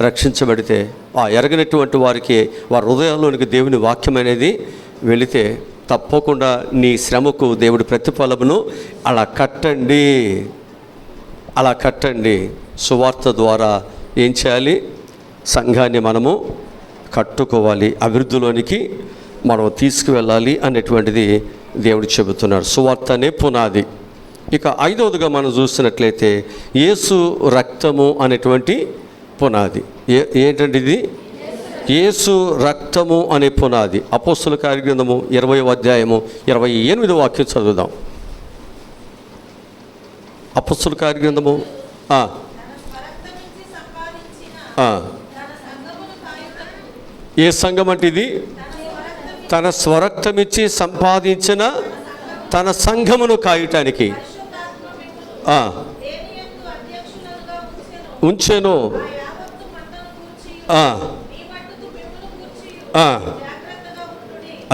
రక్షించబడితే ఎరగనటువంటి వారికి వారి హృదయాల్లోనికి దేవుని వాక్యం అనేది వెళితే తప్పకుండా నీ శ్రమకు దేవుడి ప్రతిఫలమును అలా కట్టండి, అలా కట్టండి. సువార్త ద్వారా ఏం చేయాలి? సంఘాన్ని మనము కట్టుకోవాలి, అభివృద్ధిలోనికి మనం తీసుకువెళ్ళాలి అనేటువంటిది దేవుడు చెబుతున్నాడు. సువార్త అనే పునాది. ఇక 5వదిగా మనం చూస్తున్నట్లయితే యేసు రక్తము అనేటువంటి పునాది. ఏంటంటే ఇది యేసు రక్తము అనే పునాది. అపోస్తలుల కార్యగ్రంథము 20వ అధ్యాయము 28వ వాక్యం చదువుదాం. అపోస్తలుల కార్యగ్రంథము ఏ సంఘం అంటే ఇది? తన స్వరక్తమిచ్చి సంపాదించిన తన సంఘమును కాయటానికి ఉంచెను.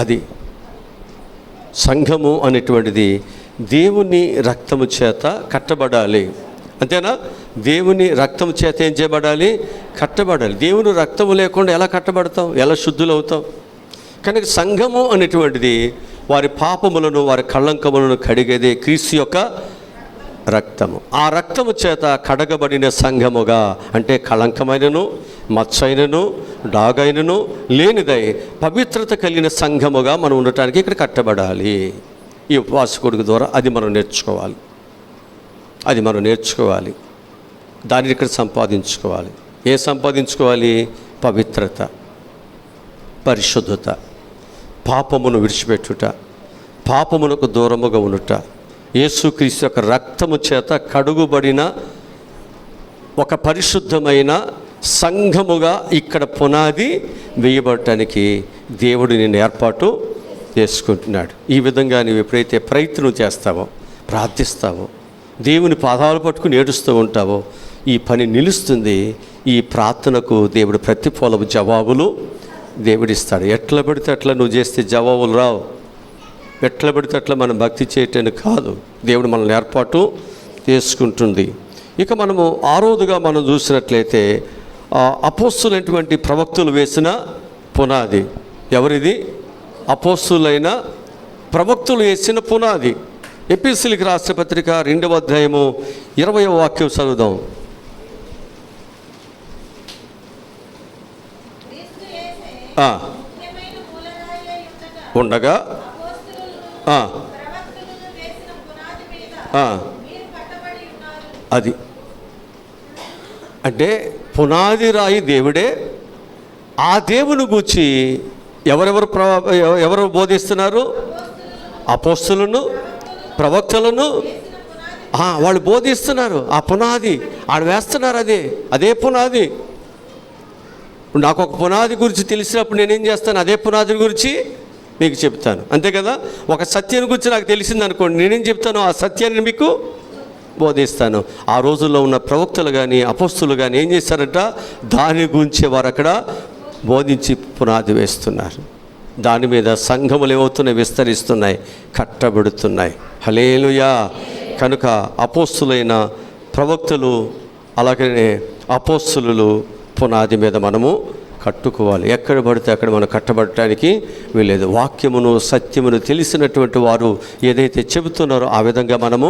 అది సంఘము అనేటువంటిది దేవుని రక్తము చేత కట్టబడాలి. అంతేనా? దేవుని రక్తము చేత ఏం చేయబడాలి? కట్టబడాలి. దేవుని రక్తము లేకుండా ఎలా కట్టబడతాం? ఎలా శుద్ధులవుతాం? కనుక సంఘము అనేటువంటిది వారి పాపములను, వారి కళంకములను కడిగేదే క్రీస్తు యొక్క రక్తము. ఆ రక్తము చేత కడగబడిన సంఘముగా, అంటే కళంకమైనను, మచ్చైనను, డాగైనను లేనిదై పవిత్రత కలిగిన సంఘముగా మనం ఉండటానికి ఇక్కడ కట్టబడాలి. ఈ ఉపవాసకుడి ద్వారా అది మనం నేర్చుకోవాలి. దానిని ఇక్కడ సంపాదించుకోవాలి. సంపాదించుకోవాలి? పవిత్రత, పరిశుద్ధత, పాపమును విడిచిపెట్టుట, పాపమునకు దూరముగా ఉండుట, యేసుక్రీస్తు యొక్క రక్తము చేత కడుగుబడిన ఒక పరిశుద్ధమైన సంఘముగా ఇక్కడ పునాది వేయబడటానికి దేవుడు నిన్ను ఏర్పాటు చేసుకుంటున్నాడు. ఈ విధంగా నీవు ఎప్పుడైతే ప్రయత్నం చేస్తావో, ప్రార్థిస్తావో, దేవుని పాదాలు పట్టుకుని ఏడుస్తూ ఉంటావో, ఈ పని నిలుస్తుంది. ఈ ప్రార్థనకు దేవుడు ప్రతిఫలము, జవాబులు దేవుడిస్తాడు. ఎట్లా పడితే అట్లా నువ్వు చేస్తే జవాబులు రావు. ఎట్లా పడితే అట్లా మనం భక్తి చేయటానికి కాదు, దేవుడు మనల్ని ఏర్పాటు చేసుకుంటుంది. ఇక మనము ఆరోదుగా మనం చూసినట్లయితే అపోస్తులైనటువంటి ప్రవక్తలు వేసిన పునాది. ఎవరిది? అపోస్తులైన ప్రవక్తలు వేసిన పునాది. ఎపిసిలికి రాసిన పత్రిక 2వ అధ్యాయము 20వ వాక్యం చదువుదాం. ఉండగా అది అంటే పునాది రాయి దేవుడే. ఆ దేవుని గూర్చి ఎవరు బోధిస్తున్నారు? అపోస్తులను, ప్రవక్తలను వాళ్ళు బోధిస్తున్నారు. ఆ పునాది ఆడు వేస్తున్నారు. అదే పునాది. నాకు ఒక పునాది గురించి తెలిసినప్పుడు నేనేం చేస్తాను? అదే పునాది గురించి మీకు చెప్తాను. అంతే కదా? ఒక సత్యాన్ని గురించి నాకు తెలిసింది అనుకోండి, నేనేం చెప్తాను? ఆ సత్యాన్ని మీకు బోధిస్తాను. ఆ రోజుల్లో ఉన్న ప్రవక్తలు కానీ, అపోస్తులు కానీ ఏం చేశారంట? దాని గురించి వారు అక్కడ బోధించి పునాది వేస్తున్నారు. దాని మీద సంఘములు ఏమవుతున్నాయి? విస్తరిస్తున్నాయి, కట్టబడుతున్నాయి. హల్లెలూయా. కనుక అపోస్తులైన ప్రవక్తలు, అలాగనే అపోస్తులు పునాది మీద మనము కట్టుకోవాలి. ఎక్కడ పడితే అక్కడ మనం కట్టబడటానికి వీలేదు. వాక్యమును, సత్యమును తెలిసినటువంటి వారు ఏదైతే చెబుతున్నారో ఆ విధంగా మనము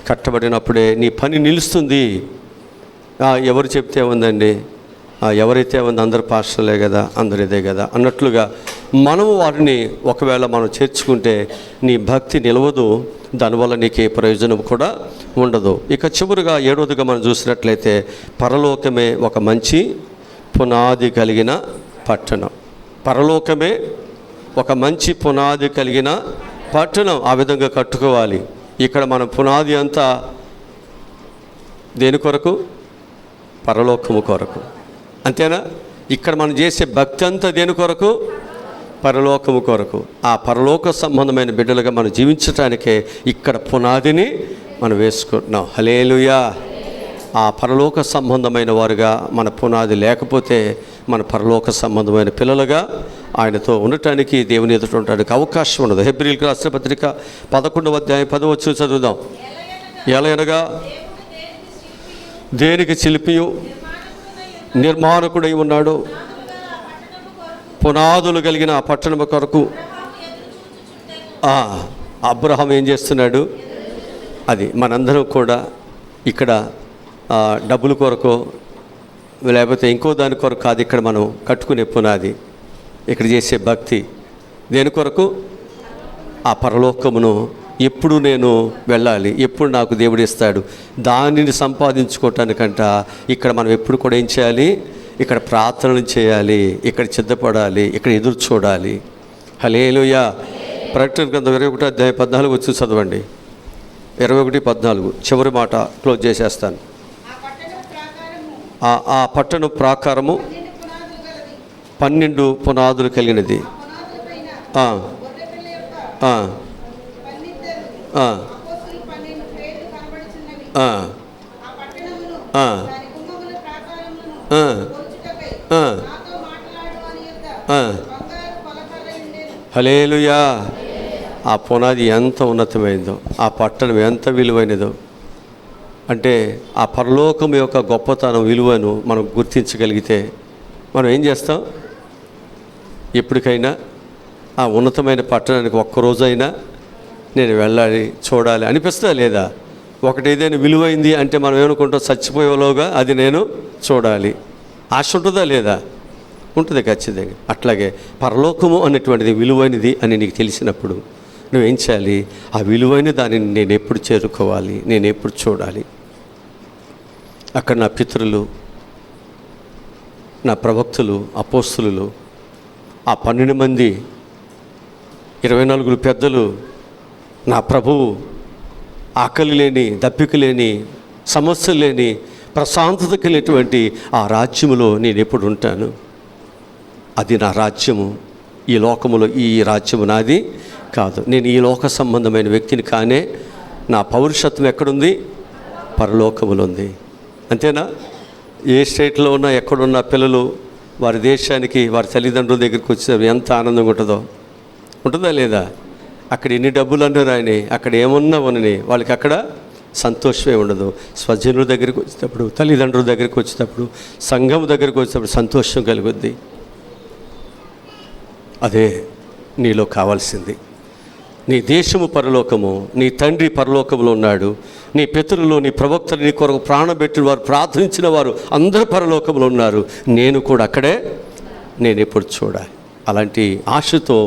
కట్టబడినప్పుడే నీ పని నిలుస్తుంది. ఎవరు చెప్తే ఉందండి, ఎవరైతే ఉంది, అందరు పాస్టర్లే కదా, అందరు ఇదే కదా అన్నట్లుగా మనము వారిని ఒకవేళ మనం చేర్చుకుంటే నీ భక్తి నిలవదు. దానివల్ల నీకు ఏ ప్రయోజనం కూడా ఉండదు. ఇక చివరిగా 7వదిగా మనం చూసినట్లయితే పరలోకమే ఒక మంచి పునాది కలిగిన పట్టణం. పరలోకమే ఒక మంచి పునాది కలిగిన పట్టణం. ఆ విధంగా కట్టుకోవాలి. ఇక్కడ మన పునాది అంతా దేని కొరకు? పరలోకము కొరకు. అంతేనా? ఇక్కడ మనం చేసే భక్తి అంతా దేని కొరకు? పరలోకము కొరకు. ఆ పరలోక సంబంధమైన బిడ్డలుగా మనం జీవించటానికే ఇక్కడ పునాదిని మనం వేసుకుంటున్నాం. హల్లెలూయా. ఆ పరలోక సంబంధమైన వారుగా మన పునాది లేకపోతే మన పరలోక సంబంధమైన పిల్లలుగా ఆయనతో ఉండటానికి, దేవుని ఎదుట ఉండటానికి అవకాశం ఉండదు. హెబ్రీయులకు రాసిన పత్రిక 11వ అధ్యాయం 10వ వచనం చదువుదాం. ఎలయనగా దేనికి శిల్పియు నిర్మాణకుడై ఉన్నాడు, పునాదులు కలిగిన ఆ పట్టణము కొరకు. అబ్రహాం ఏం చేస్తున్నాడు? అది మనందరం కూడా ఇక్కడ డబ్బుల కొరకు లేకపోతే ఇంకో దాని కొరకు కాదు. ఇక్కడ మనం కట్టుకునే పునాది, ఇక్కడ చేసే భక్తి దేని కొరకు? ఆ పరలోకమును ఎప్పుడు నేను వెళ్ళాలి, ఎప్పుడు నాకు దేవుడు ఇస్తాడు, దానిని సంపాదించుకోవటానికంట ఇక్కడ మనం ఎప్పుడు కూడా ఏం చేయాలి? ఇక్కడ ప్రార్థనలు చేయాలి, ఇక్కడ సిద్ధపడాలి, ఇక్కడ ఎదురు చూడాలి. హల్లెలూయా. ప్రకటన గ్రంథం 21వ అధ్యాయం 14 వచ్చి చదవండి. 21:14 చివరి మాట క్లోజ్ చేసేస్తాను. ఆ పట్టణ ప్రాకారము 12 పునాదులు కలిగినది. హల్లెలూయా. ఆ పునాది ఎంత ఉన్నతమైందో, ఆ పట్టణం ఎంత విలువైనదో, అంటే ఆ పరలోకం యొక్క గొప్పతనం విలువను మనం గుర్తించగలిగితే మనం ఏం చేస్తాం? ఎప్పటికైనా ఆ ఉన్నతమైన పట్టణానికి ఒక్కరోజైనా నేను వెళ్ళాలి, చూడాలి అనిపిస్తుందా లేదా? ఒకటి ఏదైనా విలువైంది అంటే మనం ఏమనుకుంటాం? చచ్చిపోయేలోగా అది నేను చూడాలి. ఆశ ఉంటుందా లేదా? ఉంటుంది ఖచ్చితంగా. అట్లాగే పరలోకము అనేటువంటిది విలువైనది అని నీకు తెలిసినప్పుడు నువ్వేం చేయాలి? ఆ విలువైన దానిని నేను ఎప్పుడు చేరుకోవాలి, నేను ఎప్పుడు చూడాలి? అక్కడ నా పితరులు, నా ప్రవక్తలు, అపోస్తులు, ఆ 12 మంది, 24 పెద్దలు, నా ప్రభువు ఆకలి లేని, దప్పిక లేని, సమస్య లేని, ప్రశాంతత కలిగినటువంటి ఆ రాజ్యములో నేను ఎప్పుడు ఉంటాను? అది నా రాజ్యము. ఈ లోకములో ఈ రాజ్యము నాది కాదు. నేను ఈ లోక సంబంధమైన వ్యక్తిని కానే. నా పౌరుషత్వం ఎక్కడుంది? పరలోకములో ఉంది. అంతేనా? ఏ స్టేట్లో ఉన్నా, ఎక్కడున్నా పిల్లలు వారి దేశానికి, వారి తల్లిదండ్రుల దగ్గరికి వచ్చేటప్పుడు ఎంత ఆనందంగా ఉంటుందా లేదా? అక్కడ ఎన్ని డబ్బులు అన్నారు ఆయన, అక్కడ ఏమున్నా ఉన్నని వాళ్ళకి అక్కడ సంతోషమే ఉండదు. స్వజనుల దగ్గరికి వచ్చేటప్పుడు, తల్లిదండ్రుల దగ్గరికి వచ్చేటప్పుడు, సంఘం దగ్గరికి వచ్చేటప్పుడు సంతోషం కలుగుద్ది. అదే నీలో కావాల్సింది. నీ దేశము పరలోకము, నీ తండ్రి పరలోకములో ఉన్నాడు, నీ పితరులు, నీ ప్రవక్తలు, నీ కొరకు ప్రాణం పెట్టిన వారు, ప్రార్థించిన వారు అందరూ పరలోకములో ఉన్నారు. నేను కూడా అక్కడే నేను ఎప్పుడు చూడాలి. అలాంటి ఆశతో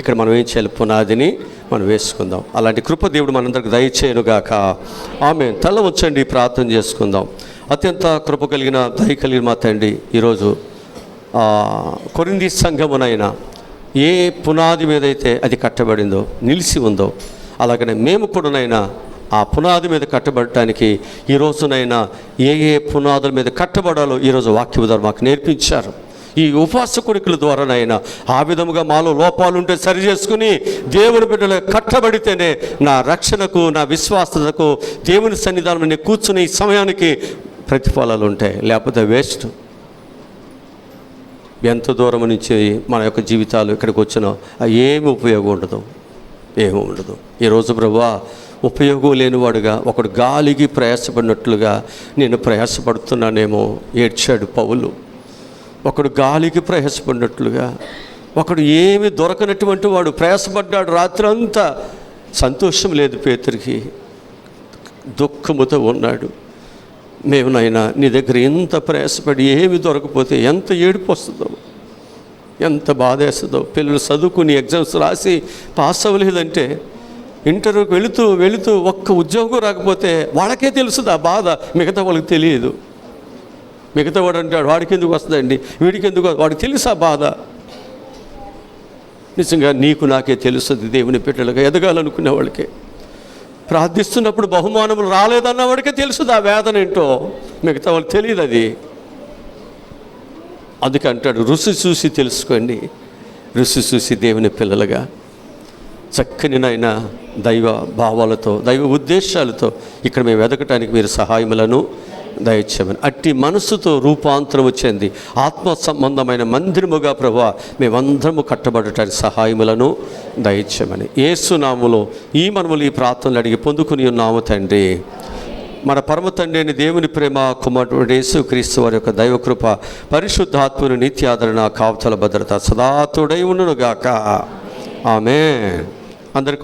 ఇక్కడ మనం ఏం చేయాలి? పునాదిని మనం వేసుకుందాం. అలాంటి కృప దేవుడు మనందరికి దయచేయనుగాక. ఆమేన్. తల ఉంచండి, ప్రార్థన చేసుకుందాం. అత్యంత కృప కలిగిన, దయ కలిగిన మా తండ్రి, ఈరోజు కొరింథీ సంఘమునైనా ఏ పునాది మీద అయితే అది కట్టబడిందో, నిలిచి ఉందో, అలాగనే మేము కూడానైనా ఆ పునాది మీద కట్టబడటానికి ఈ రోజునైనా ఏ పునాదుల మీద కట్టబడాలో ఈరోజు వాక్యం ద్వారా మాకు నేర్పించారు. ఈ ఉపవాస కోరికల ద్వారానైనా ఆ విధముగా మాలో లోపాలుంటే సరి చేసుకుని దేవుని బిడ్డలు కట్టబడితేనే నా రక్షణకు, నా విశ్వాసతకు, దేవుని సన్నిధానంలో నేను కూర్చుని ఈ సమయానికి ప్రతిఫలాలు ఉంటాయి. లేకపోతే వేస్ట్. ఎంత దూరం నుంచి మన యొక్క జీవితాలు ఇక్కడికి వచ్చినా ఏమి ఉపయోగం ఉండదు, ఏమి ఉండదు. ఈరోజు ప్రభువా, ఉపయోగం లేనివాడుగా, ఒకడు గాలికి ప్రయాసపడినట్లుగా నేను ప్రయాసపడుతున్నానేమో ఏడ్చాడు పౌలు. ఒకడు గాలికి ప్రయాసపడినట్లుగా, ఒకడు ఏమి దొరకనటువంటి వాడు ప్రయాసపడ్డాడు. రాత్రి అంతా సంతోషం లేదు పేతురికి, దుఃఖముతో ఉన్నాడు. మేమునైనా నీ దగ్గర ఎంత ప్రయాసపడి ఏమి దొరకపోతే ఎంత ఏడుపు వస్తుందో, ఎంత బాధ వేస్తుందో. పిల్లలు చదువుకుని ఎగ్జామ్స్ రాసి పాస్ అవ్వలేదంటే, ఇంటర్వ్యూకి వెళుతూ ఒక్క ఉద్యోగం రాకపోతే వాళ్ళకే తెలుస్తుంది ఆ బాధ, మిగతా వాళ్ళకి తెలియదు. మిగతా వాడు అంటాడు, వాడికి ఎందుకు వస్తుందండి, వీడికి ఎందుకు, వాడికి తెలుసు ఆ బాధ. నిజంగా నీకు నాకే తెలుస్తుంది. దేవుని బిడ్డలుగా ఎదగాలనుకునే వాళ్ళకే, ప్రార్థిస్తున్నప్పుడు బహుమానములు రాలేదన్న వాడికే తెలుస్తుంది ఆ వేదన ఏంటో, మిగతా వాళ్ళకి తెలియదు అది. అందుకే అంటాడు, రుచి చూసి తెలుసుకోండి, రుచి చూసి దేవుని పిల్లలుగా చక్కని నాయన దైవ భావాలతో, దైవ ఉద్దేశాలతో ఇక్కడ మేము ఎదగటానికి మీరు సహాయములను దయచేయమని, అట్టి మనసుతో రూపాంతరం చెంది ఆత్మ సంబంధమైన మందిరముగా ప్రభువా మేమందరము కట్టబడటానికి సహాయములను దయచేయమని యేసు నామములో ఈ మనములు ఈ ప్రార్థనలు అడిగి పొందుకుని ఉన్నాము తండ్రి. మన పరమ తండ్రి అయిన దేవుని ప్రేమ, కుమారుడు యేసుక్రీస్తు వారి యొక్క దైవకృప, పరిశుద్ధాత్మను నిత్యాదరణ, కావతల భద్రత సదా తోడై ఉండునుగాక. ఆమేన్. అందరికీ